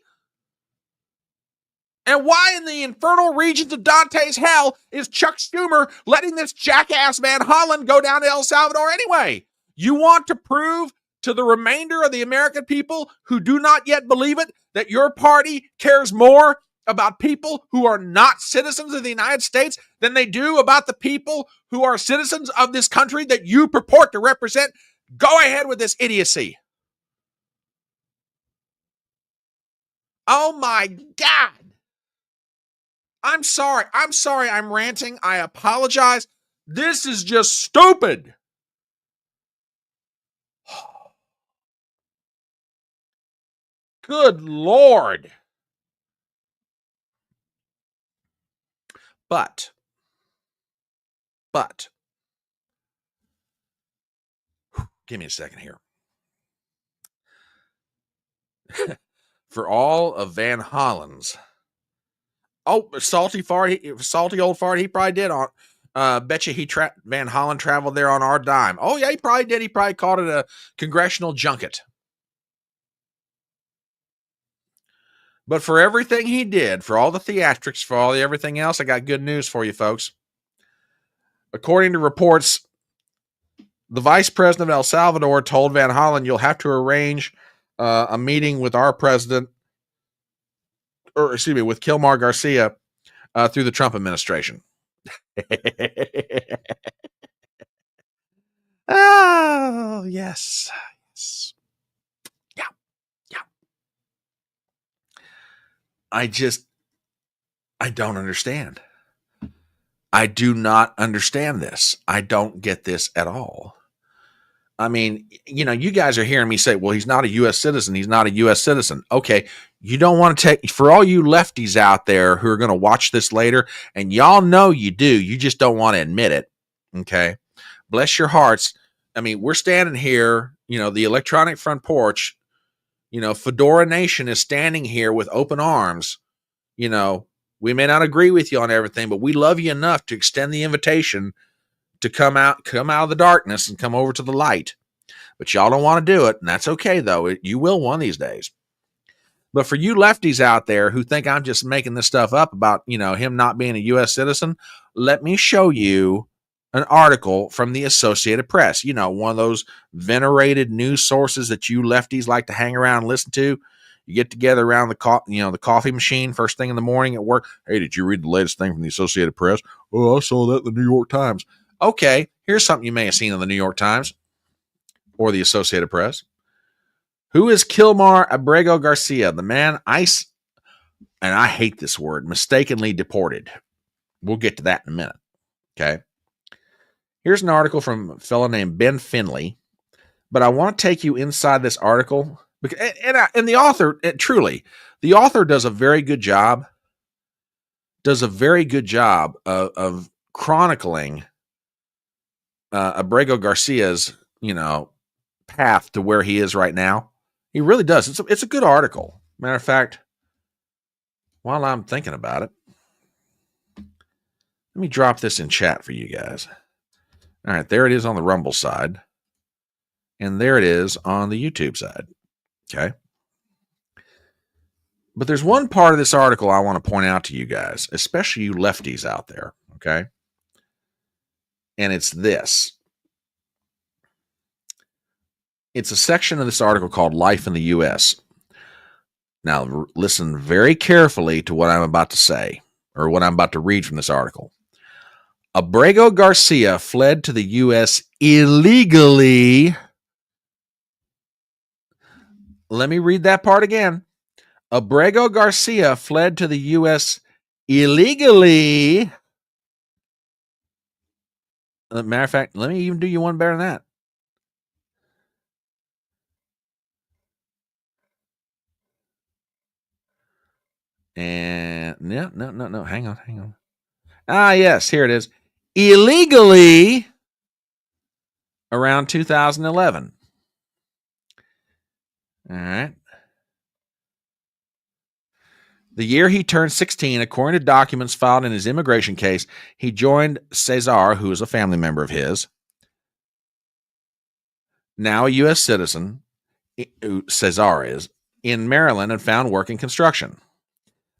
And why in the infernal regions of Dante's hell is Chuck Schumer letting this jackass Van Hollen go down to El Salvador anyway? You want to prove to the remainder of the American people who do not yet believe it that your party cares more about people who are not citizens of the United States than they do about the people who are citizens of this country that you purport to represent? Go ahead with this idiocy. Oh my God. I'm sorry. I'm ranting. I apologize. This is just stupid. Good Lord. But, give me a second here. For all of Van Hollen's, salty old fart, he probably did on. Bet you Van Hollen traveled there on our dime. Oh yeah, he probably did. He probably called it a congressional junket. But for everything he did, for all the theatrics, for all the everything else, I got good news for you folks. According to reports, the vice president of El Salvador told Van Hollen, you'll have to arrange a meeting with our president, with Kilmar Garcia through the Trump administration. Oh, yes. Yeah. I don't understand. I do not understand this. I don't get this at all. I mean, you guys are hearing me say, well, he's not a U.S. citizen. He's not a U.S. citizen. Okay. You don't want to for all you lefties out there who are going to watch this later, and y'all know you do, you just don't want to admit it. Okay. Bless your hearts. I mean, we're standing here, the electronic front porch, Fedora Nation is standing here with open arms. We may not agree with you on everything, but we love you enough to extend the invitation to come out of the darkness and come over to the light. But y'all don't want to do it, and that's okay, though. You will one of these days. But for you lefties out there who think I'm just making this stuff up about, him not being a U.S. citizen, let me show you an article from the Associated Press. One of those venerated news sources that you lefties like to hang around and listen to. You get together around the coffee machine first thing in the morning at work. Hey, did you read the latest thing from the Associated Press? Oh, I saw that in the New York Times. Okay, here's something you may have seen in the New York Times or the Associated Press. Who is Kilmar Abrego Garcia, the man and I hate this word, mistakenly deported? We'll get to that in a minute. Okay. Here's an article from a fellow named Ben Finley, but I want to take you inside this article because, and the author, truly, the author does a very good job. Of chronicling Abrego Garcia's, path to where he is right now. He really does. It's a good article. Matter of fact, while I'm thinking about it, let me drop this in chat for you guys. All right, there it is on the Rumble side. And there it is on the YouTube side. Okay. But there's one part of this article I want to point out to you guys, especially you lefties out there. Okay. And it's this. It's a section of this article called Life in the U.S. Now, listen very carefully to what I'm about to say, or what I'm about to read from this article. Abrego Garcia fled to the U.S. illegally. Let me read that part again. Abrego Garcia fled to the U.S. illegally. Matter of fact, let me even do you one better than that. And no. Hang on. Ah, yes, here it is. Illegally around 2011. All right. The year he turned 16, according to documents filed in his immigration case, he joined Cesar, who is a family member of his, now a U.S. citizen, Cesar is, in Maryland and found work in construction.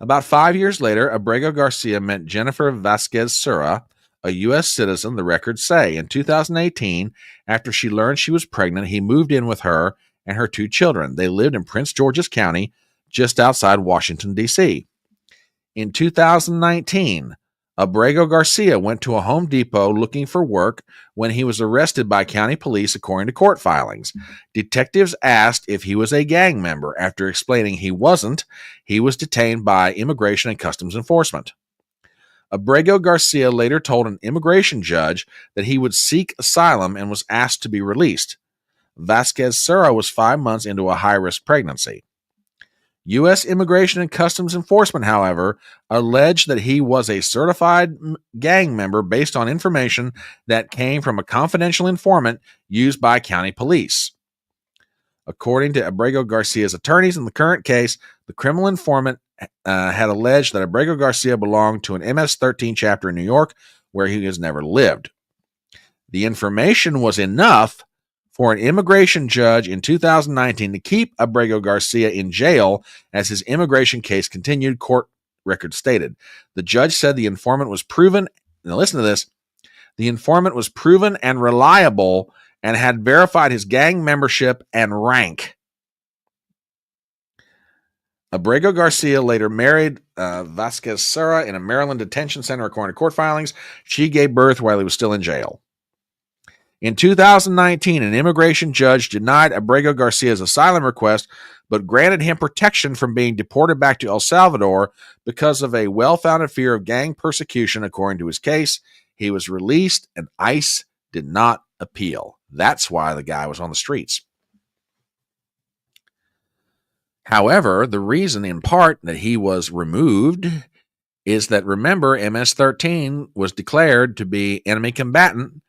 About 5 years later, Abrego Garcia met Jennifer Vasquez Sura, a U.S. citizen, the records say. In 2018, after she learned she was pregnant, he moved in with her and her 2 children. They lived in Prince George's County, just outside Washington, D.C. In 2019, Abrego Garcia went to a Home Depot looking for work when he was arrested by county police, according to court filings. Detectives asked if he was a gang member. After explaining he wasn't, he was detained by Immigration and Customs Enforcement. Abrego Garcia later told an immigration judge that he would seek asylum and was asked to be released. Vasquez Sura was 5 months into a high-risk pregnancy. U.S. Immigration and Customs Enforcement, however, alleged that he was a certified gang member based on information that came from a confidential informant used by county police. According to Abrego Garcia's attorneys in the current case, the criminal informant had alleged that Abrego Garcia belonged to an MS-13 chapter in New York, where he has never lived. The information was enough for an immigration judge in 2019 to keep Abrego Garcia in jail as his immigration case continued, court records stated. The judge said the informant was proven, now listen to this, the informant was proven and reliable and had verified his gang membership and rank. Abrego Garcia later married Vasquez Sura in a Maryland detention center, according to court filings. She gave birth while he was still in jail. In 2019, an immigration judge denied Abrego Garcia's asylum request, but granted him protection from being deported back to El Salvador because of a well-founded fear of gang persecution, according to his case. He was released, and ICE did not appeal. That's why the guy was on the streets. However, the reason in part that he was removed is that, remember, MS-13 was declared to be enemy combatant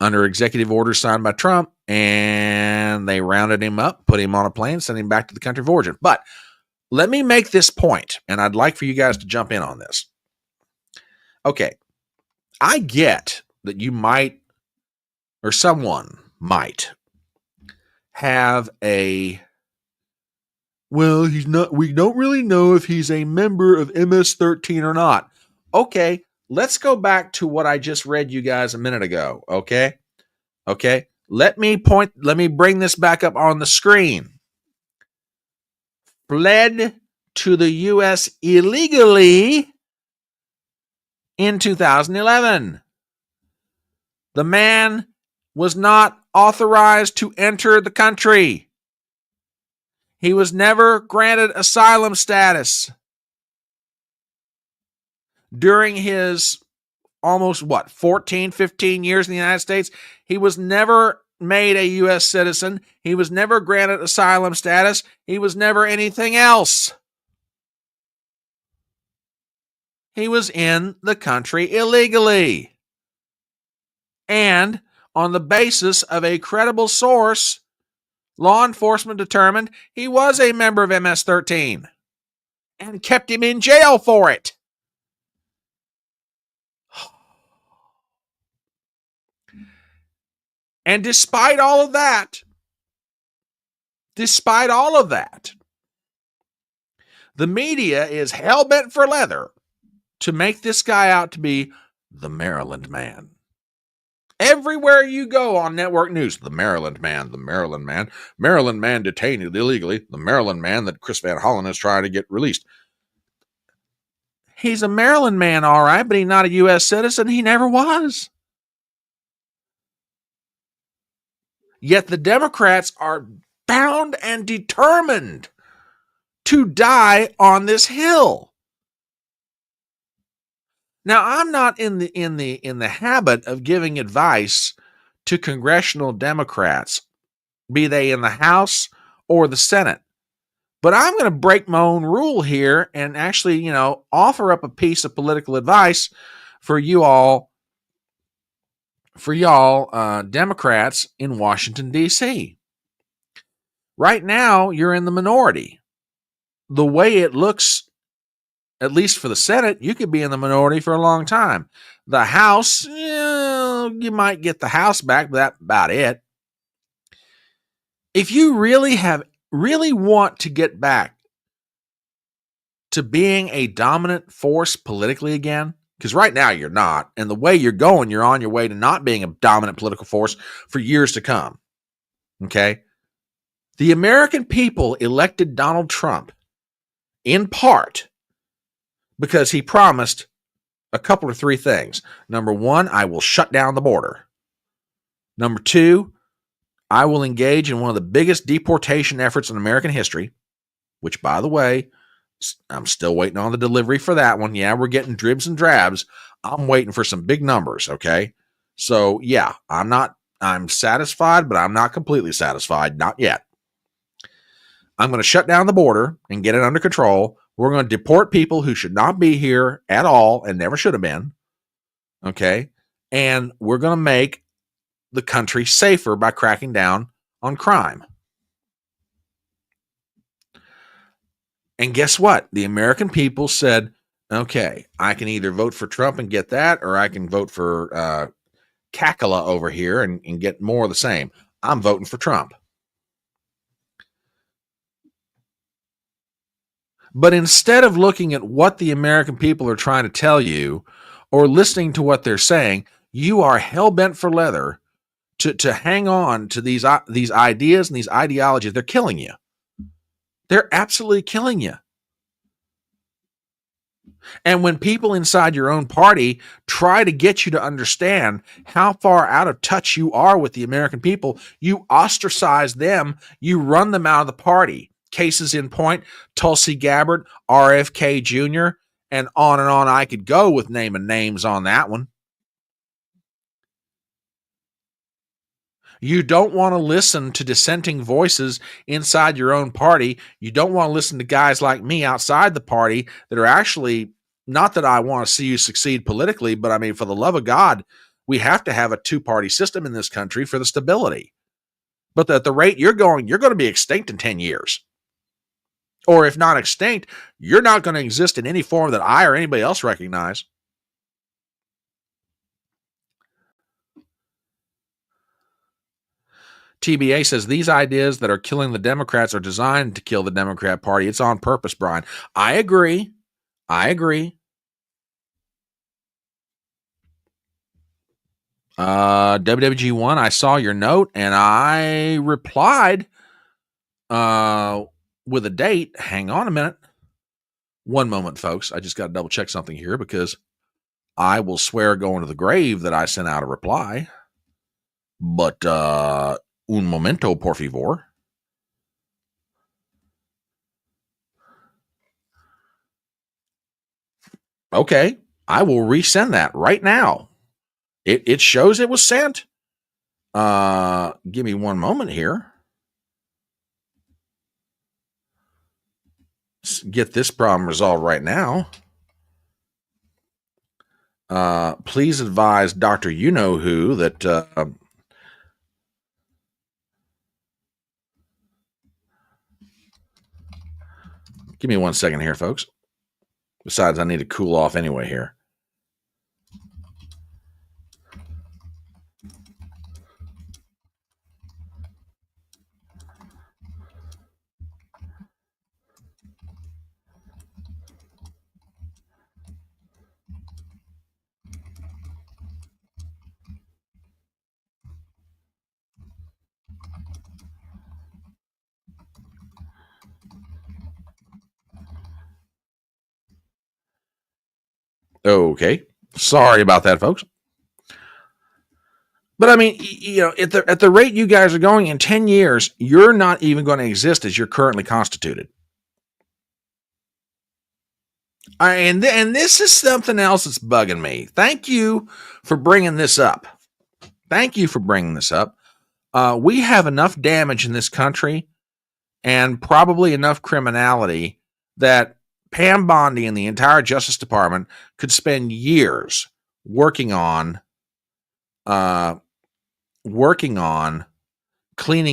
under executive orders signed by Trump, and they rounded him up, put him on a plane, sent him back to the country of origin. But let me make this point, and I'd like for you guys to jump in on this. Okay, I get that you might, or someone might, have a, well, he's not, we don't really know if he's a member of MS-13 or not. Okay, let's go back to what I just read you guys a minute ago, okay? Okay, let me bring this back up on the screen. Fled to the U.S. illegally in 2011. The man was not authorized to enter the country. He was never granted asylum status. During his almost 14, 15 years in the United States. He was never made a U.S. citizen. He was never granted asylum status. He was never anything else. He was in the country illegally. And on the basis of a credible source, law enforcement determined he was a member of MS-13 and kept him in jail for it. And despite all of that, the media is hell-bent for leather to make this guy out to be the Maryland man. Everywhere you go on network news, the Maryland man detained illegally, the Maryland man that Chris Van Hollen is trying to get released. He's a Maryland man, all right, but he's not a U.S. citizen. He never was. Yet the Democrats are bound and determined to die on this hill. Now, I'm not in the habit of giving advice to congressional Democrats, be they in the House or the Senate. But I'm going to break my own rule here and actually, offer up a piece of political advice for y'all Democrats in Washington, D.C. Right now, you're in the minority. The way it looks, at least for the Senate, you could be in the minority for a long time. The House, you might get the House back, but that's about it. If you really want to get back to being a dominant force politically again, because right now you're not, and the way you're going, you're on your way to not being a dominant political force for years to come. Okay? The American people elected Donald Trump in part because he promised a couple of three things. Number one, I will shut down the border. Number two, I will engage in one of the biggest deportation efforts in American history, which, by the way, I'm still waiting on the delivery for that one. Yeah, we're getting dribs and drabs. I'm waiting for some big numbers, okay? So, yeah, I'm satisfied, but I'm not completely satisfied. Not yet. I'm going to shut down the border and get it under control. We're going to deport people who should not be here at all and never should have been, okay? And we're going to make the country safer by cracking down on crime. And guess what? The American people said, okay, I can either vote for Trump and get that, or I can vote for Kakala over here and get more of the same. I'm voting for Trump. But instead of looking at what the American people are trying to tell you or listening to what they're saying, you are hell-bent for leather to hang on to these ideas and these ideologies. They're killing you. They're absolutely killing you. And when people inside your own party try to get you to understand how far out of touch you are with the American people, you ostracize them, you run them out of the party. Cases in point, Tulsi Gabbard, RFK Jr., and on I could go with naming names on that one. You don't want to listen to dissenting voices inside your own party. You don't want to listen to guys like me outside the party that are actually, not that I want to see you succeed politically, but I mean, for the love of God, we have to have a two-party system in this country for the stability. But at the rate you're going to be extinct in 10 years. Or if not extinct, you're not going to exist in any form that I or anybody else recognize. TBA says these ideas that are killing the Democrats are designed to kill the Democrat Party. It's on purpose, Brian. I agree. WWG1, I saw your note and I replied with a date. Hang on a minute. One moment, folks. I just got to double check something here because I will swear going to the grave that I sent out a reply. But un momento, por favor. Okay. I will resend that right now. It shows it was sent. Give me one moment here. Get this problem resolved right now. Please advise Dr. You-Know-Who that give me 1 second here, folks. Besides, I need to cool off anyway here. Okay. Sorry about that, folks. But I mean, you know, at the rate you guys are going, in 10 years, you're not even going to exist as you're currently constituted. And this is something else that's bugging me. Thank you for bringing this up. Thank you for bringing this up. We have enough damage in this country and probably enough criminality that Pam Bondi and the entire Justice Department could spend years working on cleaning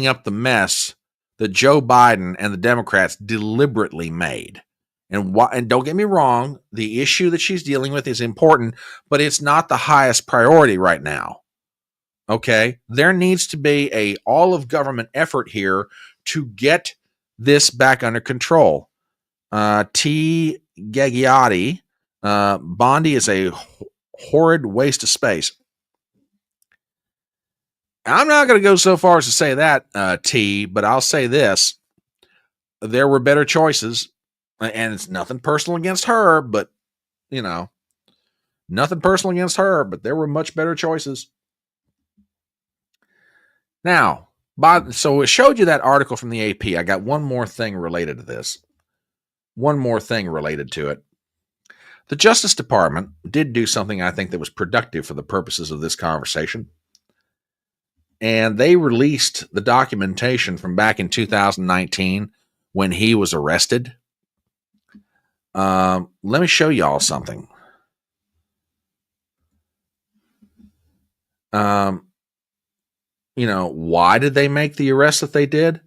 up the mess that Joe Biden and the Democrats deliberately made. And don't get me wrong, the issue that she's dealing with is important, but it's not the highest priority right now. Okay? There needs to be a all of government effort here to get this back under control. T. Gagliotti, Bondi is a horrid waste of space. I'm not going to go so far as to say that, T, but I'll say this. There were better choices, and it's nothing personal against her, but, you know, nothing personal against her, but there were much better choices. Now, so it showed you that article from the AP. I got one more thing related to this. One more thing related to it. The Justice Department did do something I think that was productive for the purposes of this conversation. And they released the documentation from back in 2019 when he was arrested. Let me show y'all something. You know, why did they make the arrest that they did?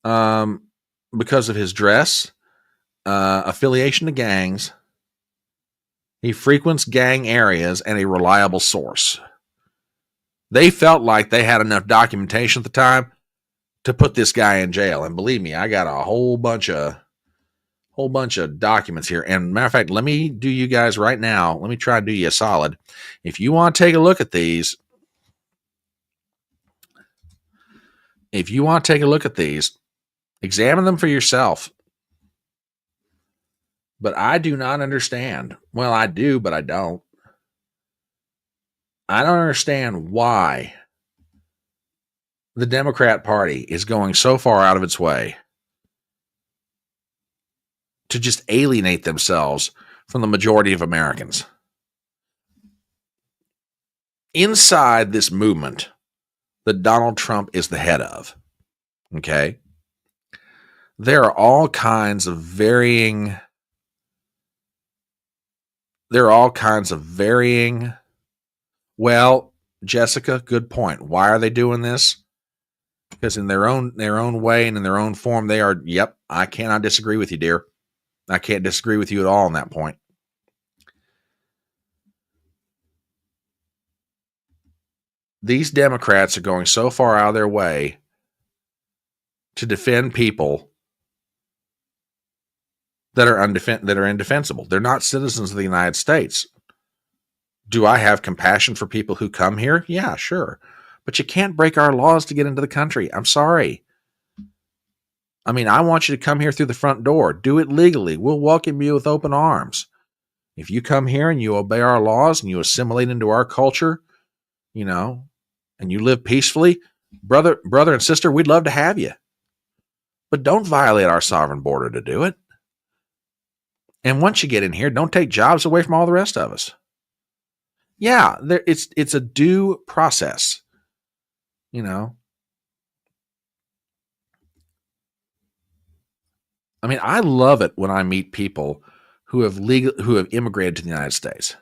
Because of his dress, affiliation to gangs. He frequents gang areas and a reliable source. They felt like they had enough documentation at the time to put this guy in jail. And believe me, I got a whole bunch of documents here. And matter of fact, let me do you guys right now. Let me try to do you a solid. If you want to take a look at these, examine them for yourself. But I do not understand. Well, I do, but I don't. I don't understand why the Democrat Party is going so far out of its way to just alienate themselves from the majority of Americans. Inside this movement that Donald Trump is the head of, okay, there are all kinds of varying well, Jessica, good point. Why are they doing this? Because in their own way and in their own form, they are, yep, I cannot disagree with you, dear. I can't disagree with you at all on that point. These Democrats are going so far out of their way to defend people that are indefensible. They're not citizens of the United States. Do I have compassion for people who come here? Yeah, sure. But you can't break our laws to get into the country. I'm sorry. I mean, I want you to come here through the front door. Do it legally. We'll welcome you with open arms. If you come here and you obey our laws and you assimilate into our culture, you know, and you live peacefully, brother and sister, we'd love to have you. But don't violate our sovereign border to do it. And once you get in here, don't take jobs away from all the rest of us. Yeah, it's a due process, you know. I mean, I love it when I meet people who have immigrated to the United States.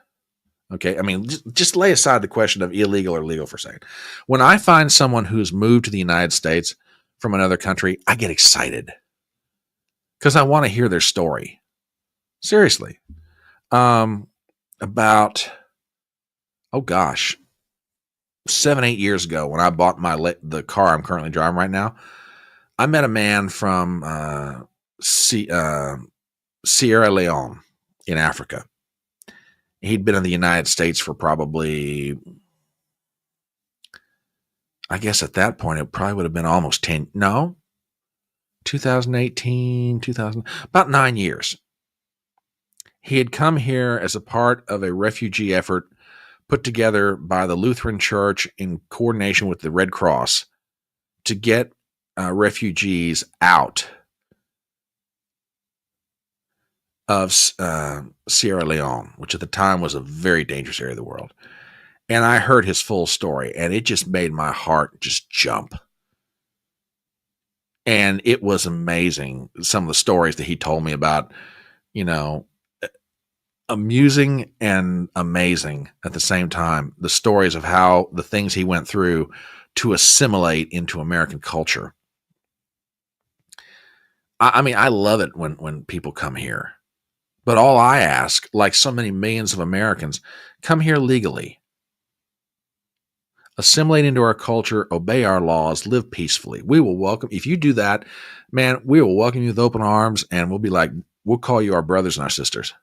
Okay, I mean, just lay aside the question of illegal or legal for a second. When I find someone who's moved to the United States from another country, I get excited because I want to hear their story. Seriously. About, oh gosh, 7-8 years ago when I bought the car I'm currently driving right now, I met a man from Sierra Leone in Africa. He'd been in the United States for probably, I guess at that point, it probably would have been almost 2018, about 9 years. He had come here as a part of a refugee effort put together by the Lutheran Church in coordination with the Red Cross to get refugees out of Sierra Leone, which at the time was a very dangerous area of the world. And I heard his full story, and it just made my heart just jump. And it was amazing, some of the stories that he told me about, amusing and amazing at the same time, the stories of how the things he went through to assimilate into American culture. I mean, I love it when people come here. But all I ask, like so many millions of Americans, come here legally. Assimilate into our culture, obey our laws, live peacefully. We will welcome, if you do that, man, we will welcome you with open arms, and we'll be like, we'll call you our brothers and our sisters.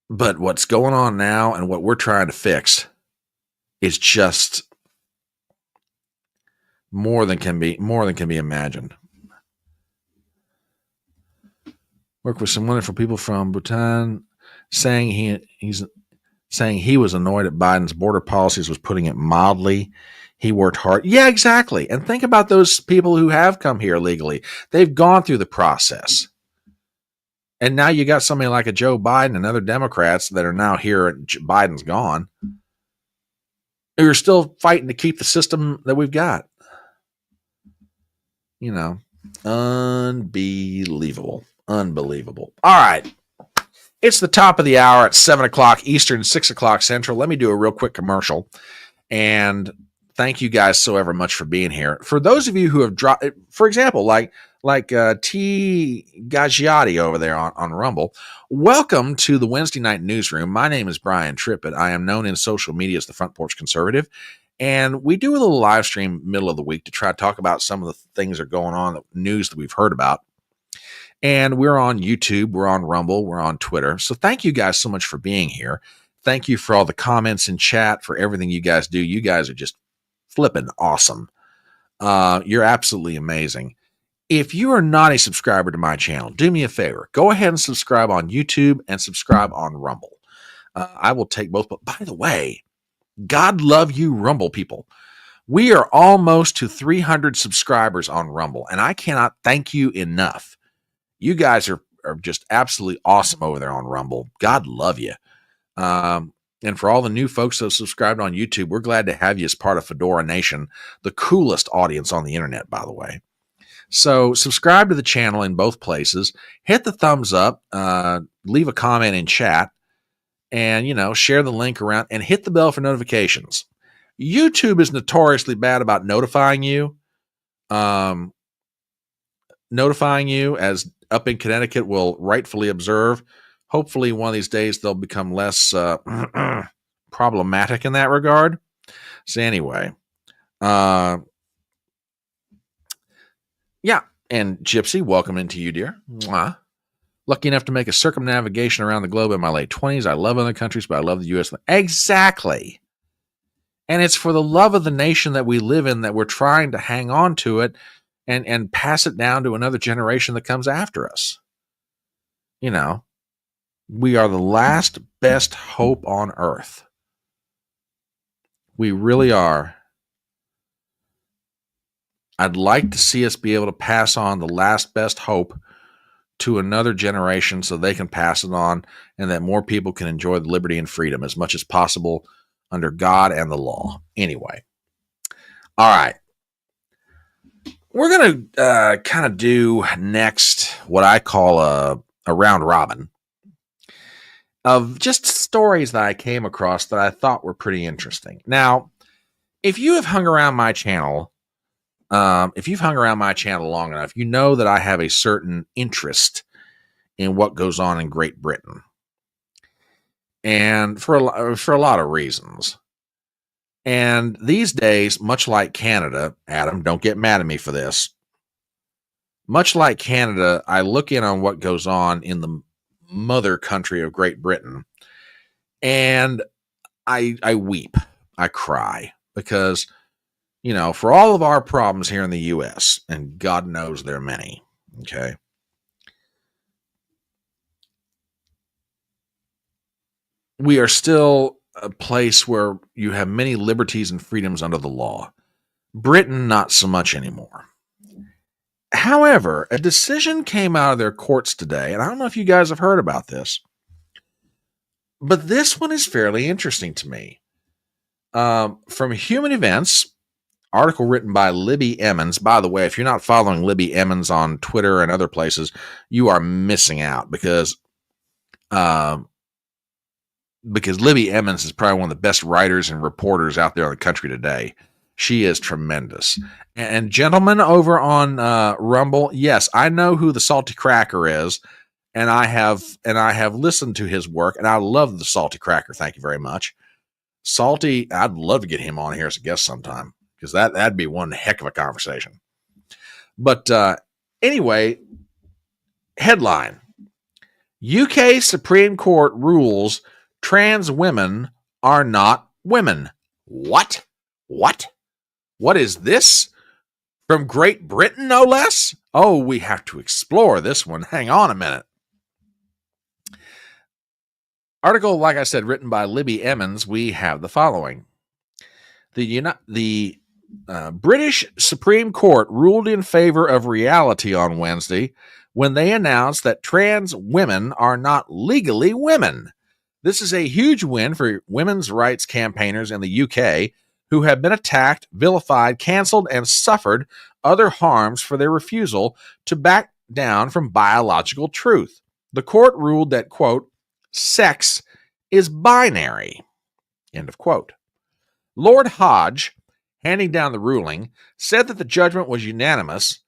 But what's going on now and what we're trying to fix is just more than can be imagined. Work with some wonderful people from Bhutan, saying he was annoyed at Biden's border policies, was putting it mildly. He worked hard. Yeah, exactly. And think about those people who have come here legally. They've gone through the process. And now you got somebody like a Joe Biden and other Democrats that are now here and Biden's gone, who are still fighting to keep the system that we've got. Unbelievable. Unbelievable. All right. It's the top of the hour at 7 o'clock Eastern, 6 o'clock Central. Let me do a real quick commercial. And thank you guys so ever much for being here. For those of you who have dropped, for example, like T. Gagiotti over there on Rumble, welcome to the Wednesday Night Newsroom. My name is Brian Trippett. I am known in social media as the Front Porch Conservative. And we do a little live stream middle of the week to try to talk about some of the things that are going on, the news that we've heard about. And we're on YouTube, we're on Rumble, we're on Twitter. So thank you guys so much for being here. Thank you for all the comments in chat, for everything you guys do. You guys are just flipping awesome. You're absolutely amazing. If you are not a subscriber to my channel, do me a favor. Go ahead and subscribe on YouTube and subscribe on Rumble. I will take both. But by the way, God love you, Rumble people. We are almost to 300 subscribers on Rumble, and I cannot thank you enough. You guys are just absolutely awesome over there on Rumble. God love you. And for all the new folks that have subscribed on YouTube, we're glad to have you as part of Fedora Nation, the coolest audience on the internet, by the way. So subscribe to the channel in both places. Hit the thumbs up. Leave a comment in chat. And, share the link around and hit the bell for notifications. YouTube is notoriously bad about notifying you. As up in Connecticut will rightfully observe. Hopefully one of these days they'll become less problematic in that regard. So anyway, yeah. And Gypsy, welcome into you, dear. Mwah. Lucky enough to make a circumnavigation around the globe in my late 20s. I love other countries, but I love the U.S. Exactly. And it's for the love of the nation that we live in that we're trying to hang on to it and pass it down to another generation that comes after us. We are the last best hope on earth. We really are. I'd like to see us be able to pass on the last best hope to another generation so they can pass it on and that more people can enjoy the liberty and freedom as much as possible under God and the law. Anyway. All right. We're going to kind of do next what I call a round robin of just stories that I came across that I thought were pretty interesting. Now, if you have hung around my channel, long enough, you know that I have a certain interest in what goes on in Great Britain. And for a lot of reasons. And these days, much like Canada, Adam, don't get mad at me for this. Much like Canada, I look in on what goes on in the mother country of Great Britain, and I weep. I cry because, you know, for all of our problems here in the U.S., and God knows there are many, okay, we are still a place where you have many liberties and freedoms under the law. Britain, not so much anymore. However, a decision came out of their courts today, and I don't know if you guys have heard about this, but this one is fairly interesting to me. From Human Events, article written by Libby Emmons. By the way, if you're not following Libby Emmons on Twitter and other places, you are missing out because Libby Emmons is probably one of the best writers and reporters out there in the country today. She is tremendous. And gentlemen over on Rumble, yes, I know who the Salty Cracker is, and I have listened to his work, and I love the Salty Cracker. Thank you very much. Salty, I'd love to get him on here as a guest sometime, because that'd be one heck of a conversation. But anyway, headline: UK Supreme Court rules trans women are not women. What? What is this? From Great Britain, no less? Oh, we have to explore this one. Hang on a minute. Article, like I said, written by Libby Emmons. We have the following. The British Supreme Court ruled in favor of reality on Wednesday when they announced that trans women are not legally women. This is a huge win for women's rights campaigners in the UK who have been attacked, vilified, canceled, and suffered other harms for their refusal to back down from biological truth. The court ruled that, quote, sex is binary, end of quote. Lord Hodge, handing down the ruling, said that the judgment was unanimous,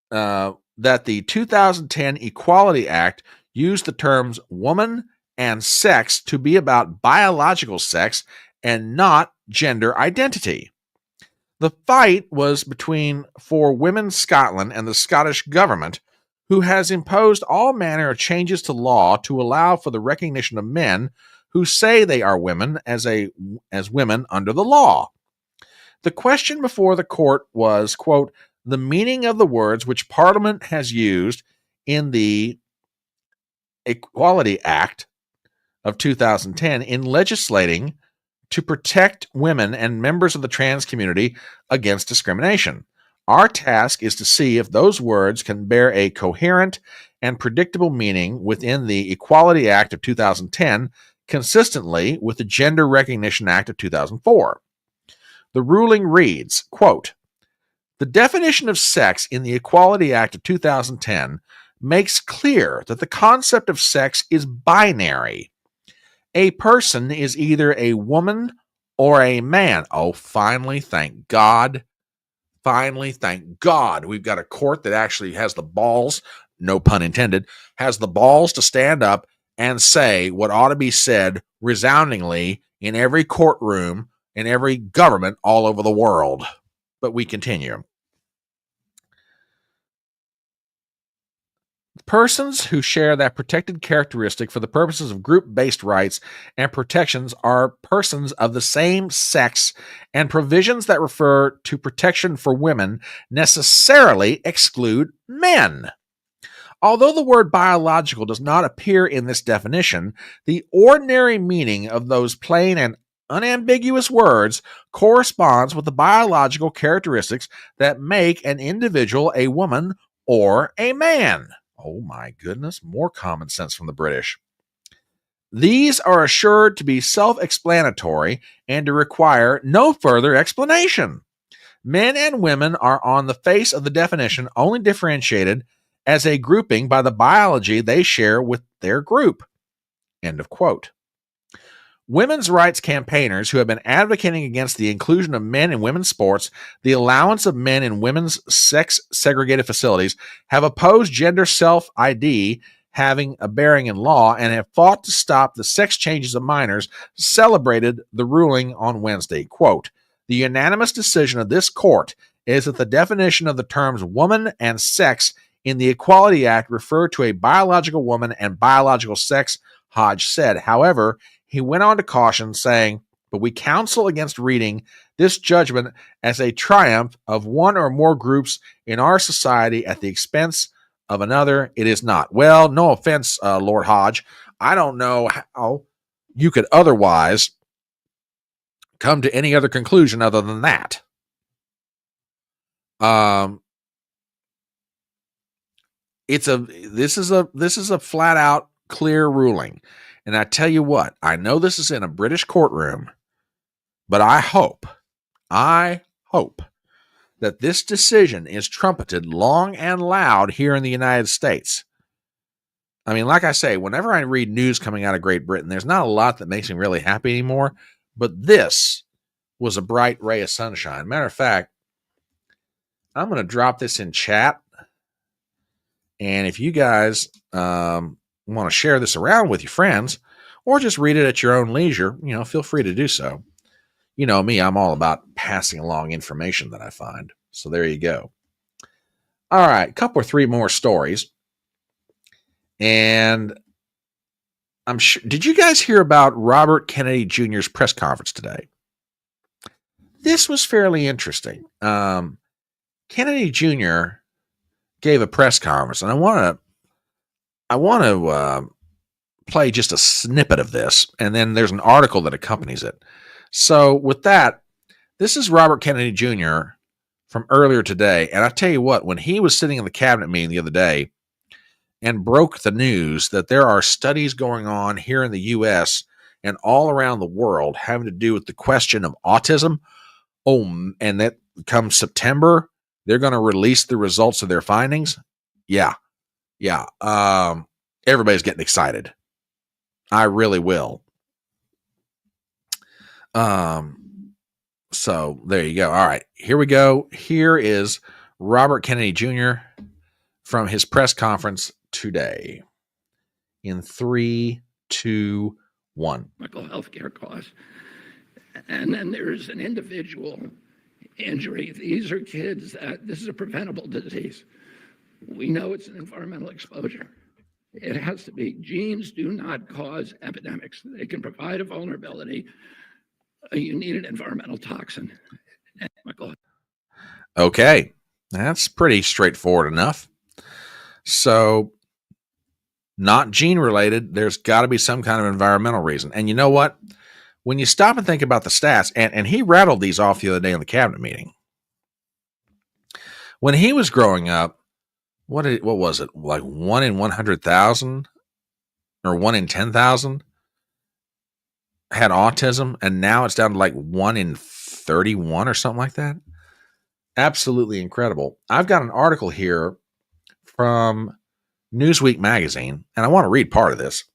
that the 2010 Equality Act used the terms woman and sex to be about biological sex and not gender identity. The fight was between For Women Scotland and the Scottish government, who has imposed all manner of changes to law to allow for the recognition of men who say they are women as women under the law. The question before the court was, quote, the meaning of the words which Parliament has used in the Equality Act of 2010 in legislating to protect women and members of the trans community against discrimination. Our task is to see if those words can bear a coherent and predictable meaning within the Equality Act of 2010, consistently with the Gender Recognition Act of 2004. The ruling reads, quote, the definition of sex in the Equality Act of 2010 makes clear that the concept of sex is binary. A person is either a woman or a man. Oh, finally, thank God. Finally, thank God. We've got a court that actually has the balls, no pun intended, has the balls to stand up and say what ought to be said resoundingly in every courtroom, in every government all over the world. But we continue. Persons who share that protected characteristic for the purposes of group-based rights and protections are persons of the same sex, and provisions that refer to protection for women necessarily exclude men. Although the word biological does not appear in this definition, the ordinary meaning of those plain and unambiguous words corresponds with the biological characteristics that make an individual a woman or a man. Oh my goodness, more common sense from the British. These are assured to be self-explanatory and to require no further explanation. Men and women are on the face of the definition only differentiated as a grouping by the biology they share with their group. End of quote. Women's rights campaigners who have been advocating against the inclusion of men in women's sports, the allowance of men in women's sex-segregated facilities, have opposed gender self-ID having a bearing in law and have fought to stop the sex changes of minors, celebrated the ruling on Wednesday. Quote, the unanimous decision of this court is that the definition of the terms woman and sex in the Equality Act refer to a biological woman and biological sex, Hodge said. However, he went on to caution, saying, but we counsel against reading this judgment as a triumph of one or more groups in our society at the expense of another. It is not. Well, no offense, Lord Hodge. I don't know how you could otherwise come to any other conclusion other than that. This is a flat out clear ruling. And I tell you what, I know this is in a British courtroom, but I hope that this decision is trumpeted long and loud here in the United States. I mean, like I say, whenever I read news coming out of Great Britain, there's not a lot that makes me really happy anymore, but this was a bright ray of sunshine. Matter of fact, I'm going to drop this in chat. And if you guys want to share this around with your friends or just read it at your own leisure, feel free to do so. You know me, I'm all about passing along information that I find. So there you go. All right, a couple or three more stories. And I'm sure, did you guys hear about Robert Kennedy Jr.'s press conference today? This was fairly interesting. Kennedy Jr. gave a press conference, and I want to play just a snippet of this, and then there's an article that accompanies it. So with that, this is Robert Kennedy Jr. from earlier today, and I tell you what, when he was sitting in the cabinet meeting the other day and broke the news that there are studies going on here in the U.S. and all around the world having to do with the question of autism, and that come September, they're going to release the results of their findings. Yeah. Everybody's getting excited. I really will. So there you go. All right, here we go. Here is Robert Kennedy Jr. from his press conference today. In 3, 2, 1. Medical healthcare costs. And then there's an individual injury. These are kids that this is a preventable disease. We know it's an environmental exposure. It has to be. Genes do not cause epidemics. They can provide a vulnerability. You need an environmental toxin. Okay, that's pretty straightforward enough. So, not gene related, there's got to be some kind of environmental reason. And you know what? When you stop and think about the stats, and he rattled these off the other day in the cabinet meeting. When he was growing up, what was it? Like 1 in 100,000 or 1 in 10,000 had autism, and now it's down to like 1 in 31 or something like that. Absolutely incredible. I've got an article here from Newsweek magazine, and I want to read part of this.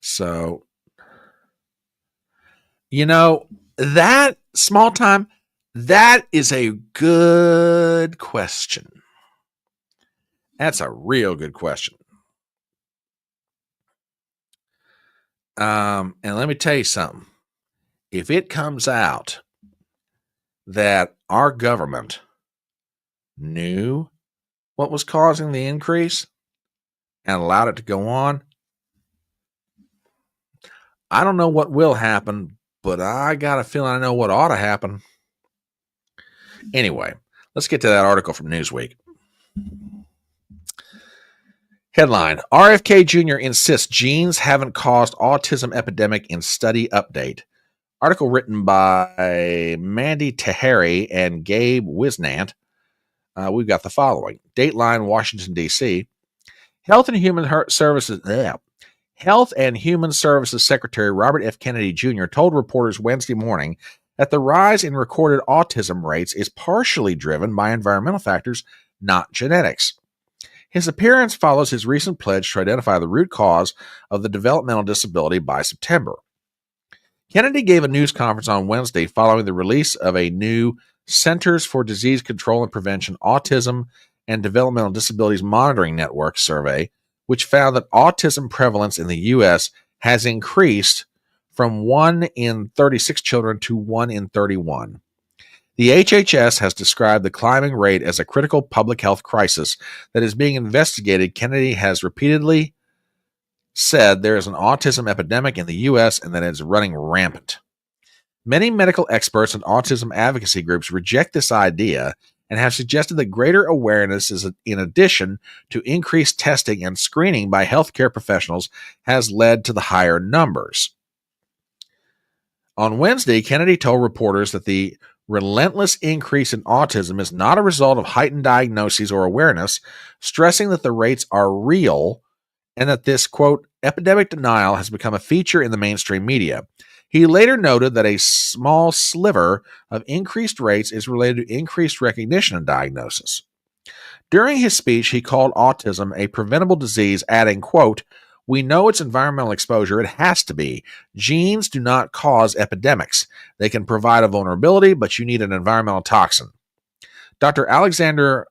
So, that small time, that is a good question. That's a real good question. And let me tell you something. If it comes out that our government knew what was causing the increase and allowed it to go on, I don't know what will happen, but I got a feeling I know what ought to happen. Anyway, let's get to that article from Newsweek. Headline, RFK Jr. insists genes haven't caused autism epidemic in study update. Article written by Mandy Taheri and Gabe Wisnant we've got the following. Dateline, Washington, D.C. Health and Human Services Secretary Robert F. Kennedy Jr. told reporters Wednesday morning that the rise in recorded autism rates is partially driven by environmental factors, not genetics. His appearance follows his recent pledge to identify the root cause of the developmental disability by September. Kennedy gave a news conference on Wednesday following the release of a new Centers for Disease Control and Prevention Autism and Developmental Disabilities Monitoring Network survey, which found that autism prevalence in the U.S. has increased from 1 in 36 children to 1 in 31. The HHS has described the climbing rate as a critical public health crisis that is being investigated. Kennedy has repeatedly said there is an autism epidemic in the U.S. and that it is running rampant. Many medical experts and autism advocacy groups reject this idea and have suggested that greater awareness is in addition to increased testing and screening by healthcare professionals has led to the higher numbers. On Wednesday, Kennedy told reporters that the relentless increase in autism is not a result of heightened diagnoses or awareness, stressing that the rates are real and that this, quote, epidemic denial has become a feature in the mainstream media. He later noted that a small sliver of increased rates is related to increased recognition and diagnosis. During his speech, he called autism a preventable disease, adding, quote, we know it's environmental exposure. It has to be. Genes do not cause epidemics. They can provide a vulnerability, but you need an environmental toxin. Dr. Alexander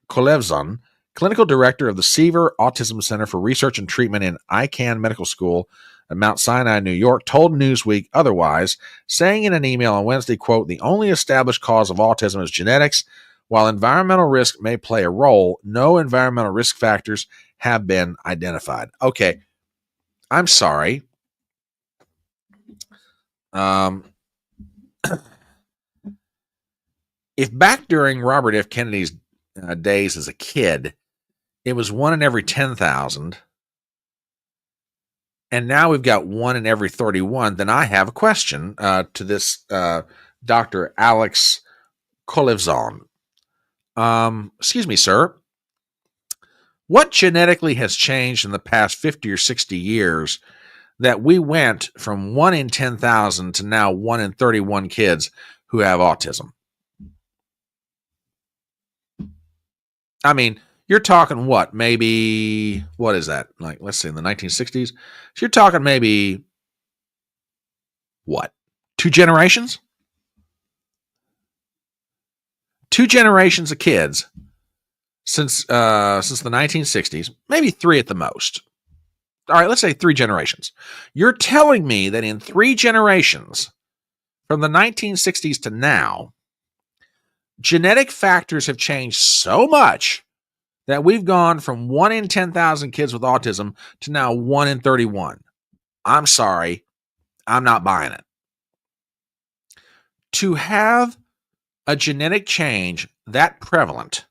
Kolevzon, clinical director of the Seaver Autism Center for Research and Treatment in Icahn Medical School at Mount Sinai, New York, told Newsweek otherwise, saying in an email on Wednesday, quote, the only established cause of autism is genetics. While environmental risk may play a role, no environmental risk factors have been identified. Okay, I'm sorry. If back during Robert F. Kennedy's days as a kid, it was 1 in every 10,000, and now we've got 1 in every 31, then I have a question to this Dr. Alex Kolevzon. Excuse me, sir. What genetically has changed in the past 50 or 60 years that we went from 1 in 10,000 to now 1 in 31 kids who have autism? I mean, you're talking what? Maybe, what is that? Like, let's say in the 1960s. So you're talking maybe, what? 2 generations? 2 generations of kids since the 1960s, maybe 3 at the most. All right, let's say 3 generations. You're telling me that in 3 generations, from the 1960s to now, genetic factors have changed so much that we've gone from 1 in 10,000 kids with autism to now 1 in 31. I'm sorry, I'm not buying it. To have a genetic change that prevalent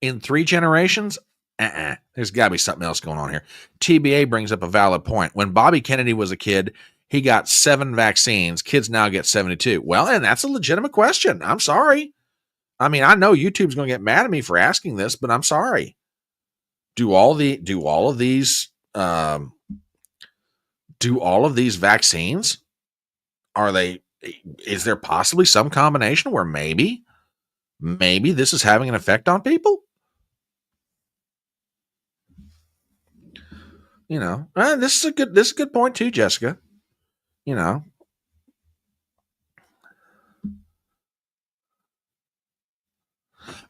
in 3 generations, there's got to be something else going on here. TBA brings up a valid point. When Bobby Kennedy was a kid, he got 7 vaccines. Kids now get 72. Well, and that's a legitimate question. I'm sorry. I mean, I know YouTube's going to get mad at me for asking this, but I'm sorry. Do all of these vaccines, is there possibly some combination where maybe this is having an effect on people? You know, this is a good point too, Jessica. You know,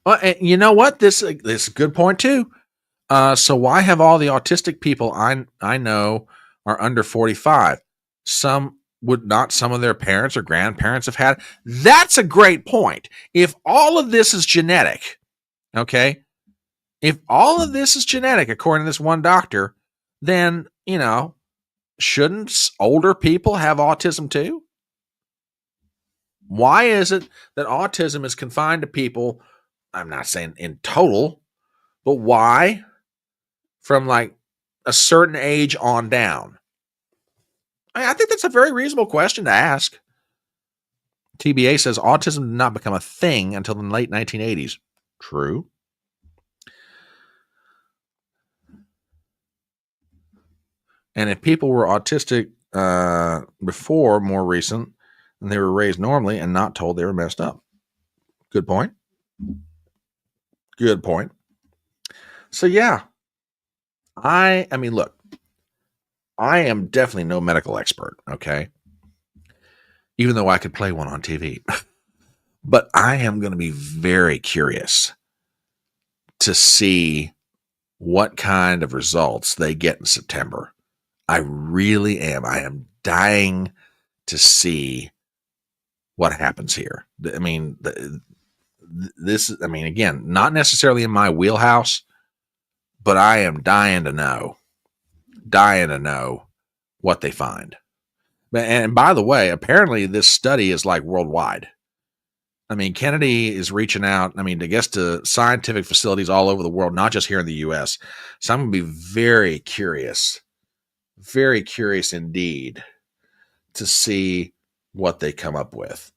well, and you know what? This is a good point too. So why have all the autistic people I know are under 45? Some of their parents or grandparents have had. That's a great point. If all of this is genetic, okay? If all of this is genetic, according to this one doctor, then, you know, shouldn't older people have autism too? Why is it that autism is confined to people, I'm not saying in total, but why from like a certain age on down? I think that's a very reasonable question to ask. TBA says autism did not become a thing until the late 1980s. True. And if people were autistic before more recent, and they were raised normally and not told they were messed up. Good point. Good point. So yeah, I mean, look, I am definitely no medical expert, okay? Even though I could play one on TV. But I am going to be very curious to see what kind of results they get in September. I really am. I am dying to see what happens here. I mean, this, I mean, again, not necessarily in my wheelhouse, but I am dying to know what they find. And by the way, apparently this study is like worldwide. I mean, Kennedy is reaching out, I mean, I guess to scientific facilities all over the world, not just here in the U.S. So I'm going to be very curious indeed to see what they come up with.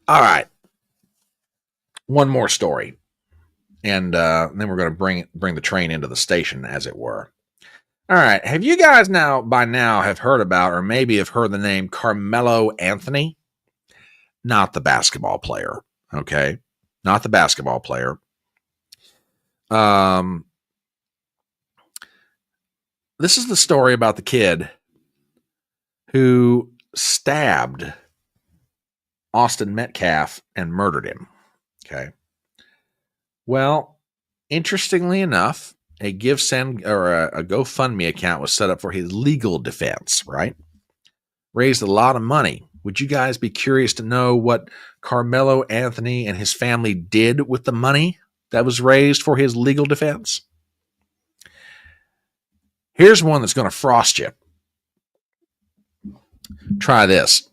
All right. One more story. And then we're going to bring the train into the station, as it were. All right. Have you guys by now have heard about, or maybe have heard the name Carmelo Anthony? Not the basketball player. Okay. Not the basketball player. This is the story about the kid who stabbed Austin Metcalf and murdered him. Okay. Well, interestingly enough, a GoFundMe account was set up for his legal defense, right? Raised a lot of money. Would you guys be curious to know what Carmelo Anthony and his family did with the money that was raised for his legal defense? Here's one that's going to frost you. Try this.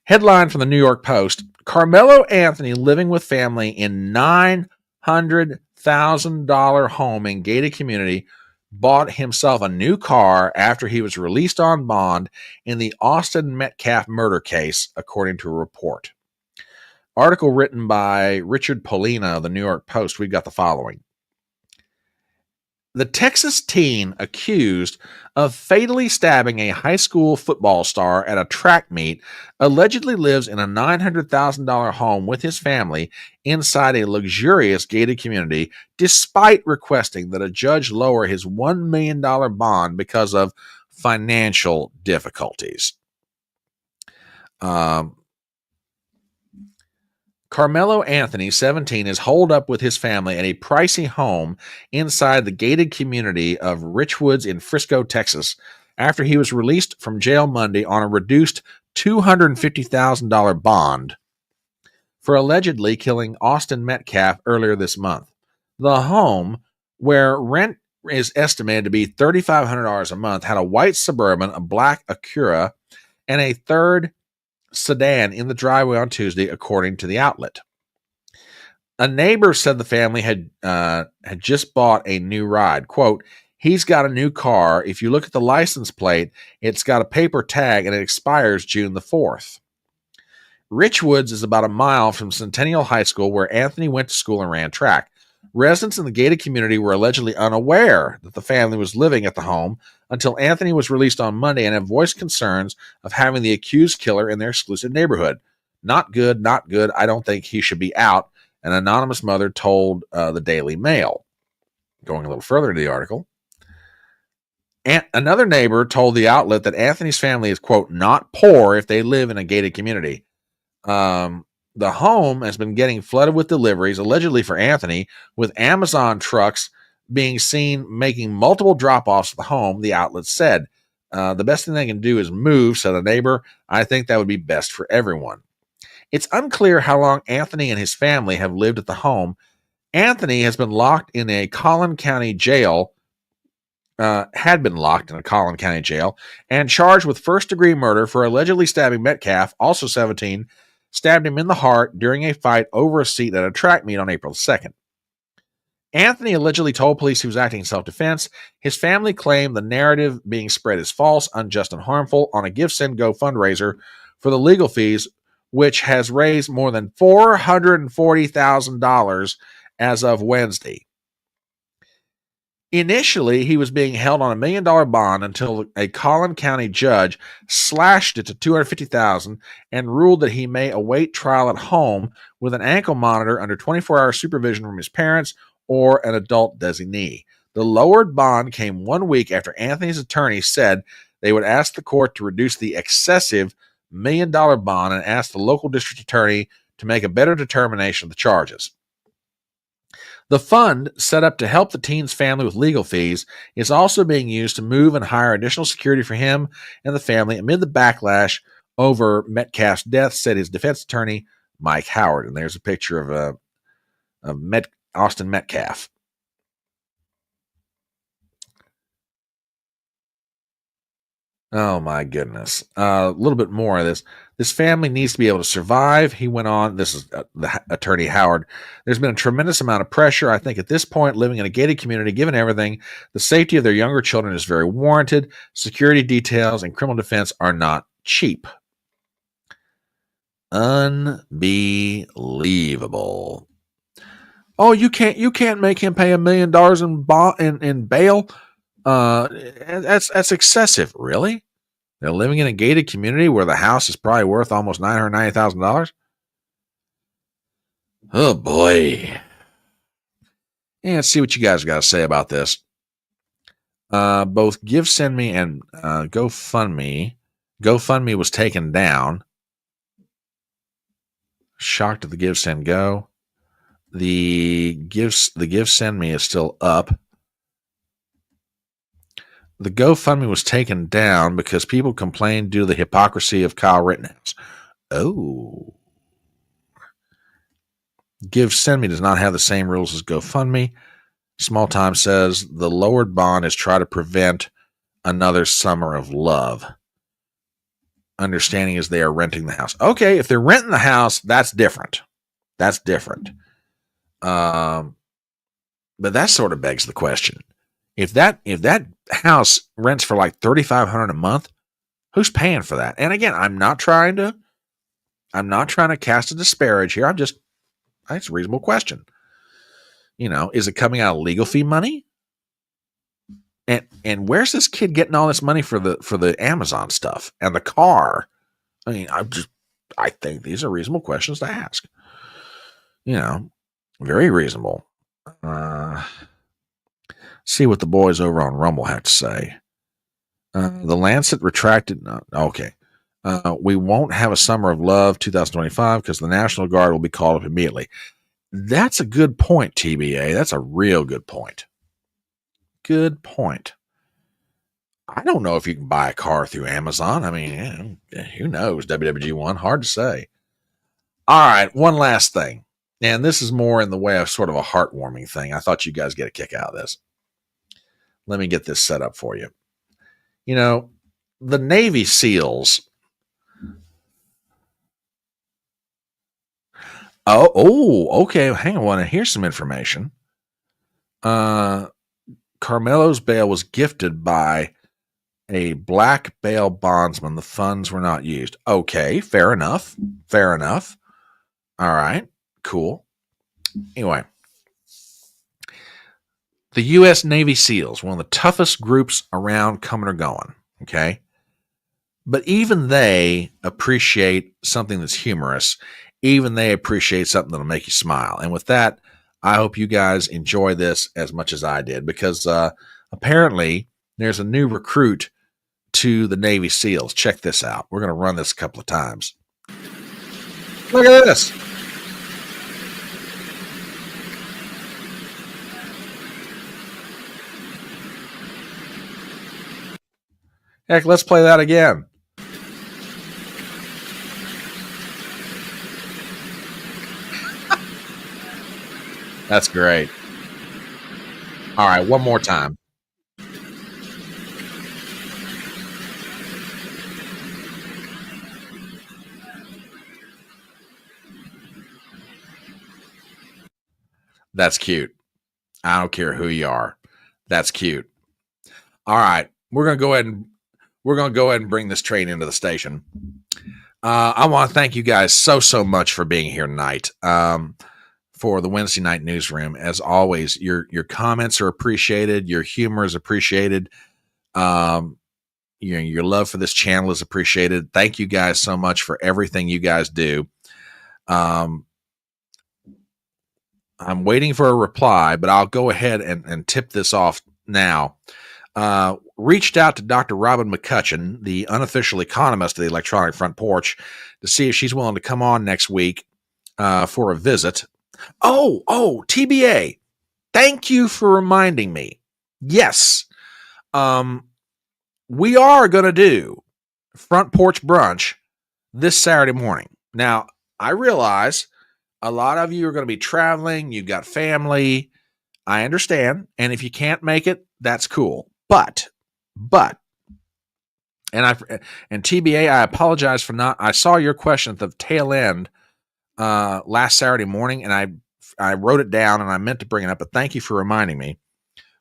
Headline from the New York Post: Carmelo Anthony living with family in $900,000 home in gated community bought himself a new car after he was released on bond in the Austin Metcalf murder case, according to a report. Article written by Richard Polina of the New York Post. We've got the following. The Texas teen accused of fatally stabbing a high school football star at a track meet allegedly lives in a $900,000 home with his family inside a luxurious gated community, despite requesting that a judge lower his $1 million bond because of financial difficulties. Carmelo Anthony, 17, is holed up with his family at a pricey home inside the gated community of Richwoods in Frisco, Texas, after he was released from jail Monday on a reduced $250,000 bond for allegedly killing Austin Metcalf earlier this month. The home, where rent is estimated to be $3,500 a month, had a white Suburban, a black Acura, and a third sedan in the driveway on Tuesday, according to the outlet. A neighbor said the family had just bought a new ride. Quote, he's got a new car. If you look at the license plate, it's got a paper tag and it expires June the 4th. Richwoods is about a mile from Centennial High School, where Anthony went to school and ran track. Residents in the gated community were allegedly unaware that the family was living at the home until Anthony was released on Monday and have voiced concerns of having the accused killer in their exclusive neighborhood. Not good, not good. I don't think he should be out, an anonymous mother told the Daily Mail. Going a little further into the article, another neighbor told the outlet that Anthony's family is, quote, not poor if they live in a gated community. The home has been getting flooded with deliveries, allegedly for Anthony, with Amazon trucks being seen making multiple drop-offs at the home, the outlet said. The best thing they can do is move, said a neighbor. I think that would be best for everyone. It's unclear how long Anthony and his family have lived at the home. Anthony has been locked in a Collin County jail, and charged with first-degree murder for allegedly stabbing Metcalf, also 17, stabbed him in the heart during a fight over a seat at a track meet on April 2nd. Anthony allegedly told police he was acting in self-defense. His family claimed the narrative being spread is false, unjust, and harmful on a GiveSend Go fundraiser for the legal fees, which has raised more than $440,000 as of Wednesday. Initially, he was being held on $1 million bond until a Collin County judge slashed it to $250,000 and ruled that he may await trial at home with an ankle monitor under 24-hour supervision from his parents or an adult designee. The lowered bond came 1 week after Anthony's attorney said they would ask the court to reduce the excessive $1 million bond and ask the local district attorney to make a better determination of the charges. The fund, set up to help the teen's family with legal fees, is also being used to move and hire additional security for him and the family amid the backlash over Metcalf's death, said his defense attorney, Mike Howard. And there's a picture of Austin Metcalf. Oh, my goodness. A little bit more of this. This family needs to be able to survive. He went on. This is the attorney Howard. There's been a tremendous amount of pressure. I think at this point, living in a gated community, given everything, the safety of their younger children is very warranted. Security details and criminal defense are not cheap. Unbelievable. Oh, you can't make him pay $1 million in bail. That's excessive. Really? They're living in a gated community where the house is probably worth almost $990,000. Oh boy. Yeah, let's see what you guys got to say about this. Both GiveSendMe and GoFundMe. GoFundMe was taken down. Shocked at the GiveSendGo. The GiveSendMe is still up. The GoFundMe was taken down because people complained due to the hypocrisy of Kyle Rittenhouse. Oh. GiveSendMe does not have the same rules as GoFundMe. Small Time says the lowered bond is try to prevent another summer of love. Understanding is they are renting the house. Okay, if they're renting the house, that's different. That's different. But that sort of begs the question. If that house rents for like $3,500 a month, who's paying for that? And again, I'm not trying to cast a disparage here. It's a reasonable question. Is it coming out of legal fee money? And where's this kid getting all this money for the Amazon stuff and the car? I mean, I think these are reasonable questions to ask. Very reasonable. See what the boys over on Rumble have to say. The Lancet retracted. Okay. We won't have a summer of love 2025 because the National Guard will be called up immediately. That's a good point, TBA. That's a real good point. Good point. I don't know if you can buy a car through Amazon. I mean, who knows? WWG1, hard to say. All right, one last thing. And this is more in the way of sort of a heartwarming thing. I thought you guys get a kick out of this. Let me get this set up for you. The Navy SEALs. Oh, okay. Hang on. Here's some information. Carmelo's bail was gifted by a black bail bondsman. The funds were not used. Okay, fair enough. Fair enough. All right, cool. Anyway. The U.S. Navy SEALs, one of the toughest groups around coming or going, okay? But even they appreciate something that's humorous. Even they appreciate something that'll make you smile. And with that, I hope you guys enjoy this as much as I did because apparently there's a new recruit to the Navy SEALs. Check this out. We're going to run this a couple of times. Look at this. Heck, let's play that again. That's great. All right, one more time. That's cute. I don't care who you are. That's cute. All right, we're going to go ahead and bring this train into the station. I want to thank you guys so much for being here tonight. For the Wednesday night newsroom, as always, your comments are appreciated. Your humor is appreciated. Your love for this channel is appreciated. Thank you guys so much for everything you guys do. I'm waiting for a reply, but I'll go ahead and tip this off now. Reached out to Dr. Robin McCutcheon, the unofficial economist of the Electronic Front Porch, to see if she's willing to come on next week for a visit. Oh, TBA. Thank you for reminding me. Yes. We are going to do Front Porch Brunch this Saturday morning. Now, I realize a lot of you are going to be traveling. You've got family. I understand. And if you can't make it, that's cool. But, and TBA, I apologize for not, I saw your question at the tail end last Saturday morning, and I wrote it down and I meant to bring it up, but thank you for reminding me.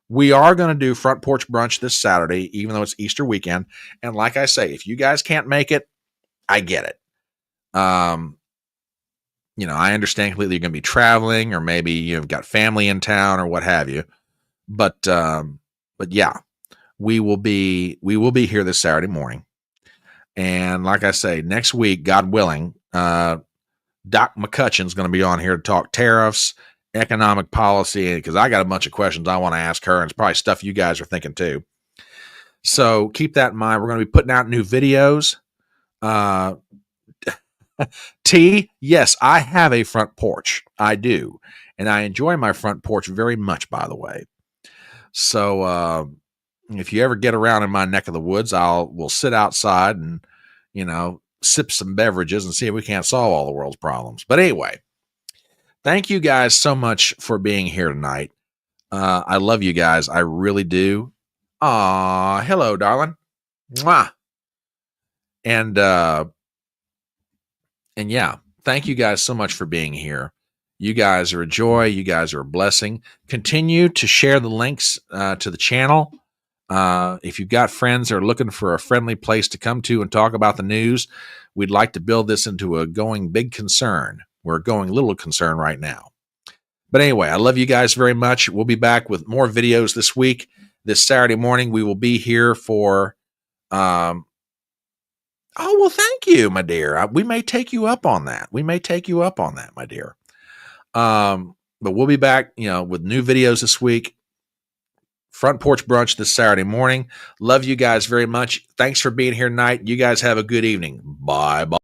We are going to do Front Porch Brunch this Saturday, even though it's Easter weekend. And like I say, if you guys can't make it, I get it. I understand completely you're going to be traveling, or maybe you've got family in town or what have you. But yeah, we will be here this Saturday morning. And like I say, next week, God willing, Doc McCutcheon's going to be on here to talk tariffs, economic policy, because I got a bunch of questions I want to ask her, and it's probably stuff you guys are thinking too. So keep that in mind. We're going to be putting out new videos. Yes, I have a front porch. I do. And I enjoy my front porch very much, by the way. So if you ever get around in my neck of the woods, we'll sit outside and, sip some beverages and see if we can't solve all the world's problems. But anyway, thank you guys so much for being here tonight. I love you guys. I really do. Aw, hello, darling. Mwah. And yeah, thank you guys so much for being here. You guys are a joy. You guys are a blessing. Continue to share the links to the channel. If you've got friends that are looking for a friendly place to come to and talk about the news, we'd like to build this into a going big concern. We're going little concern right now. But anyway, I love you guys very much. We'll be back with more videos this week. This Saturday morning, we will be here for... oh, well, thank you, my dear. We may take you up on that. My dear. But we'll be back, with new videos this week. Front Porch Brunch this Saturday morning. Love you guys very much. Thanks for being here tonight. You guys have a good evening. Bye-bye.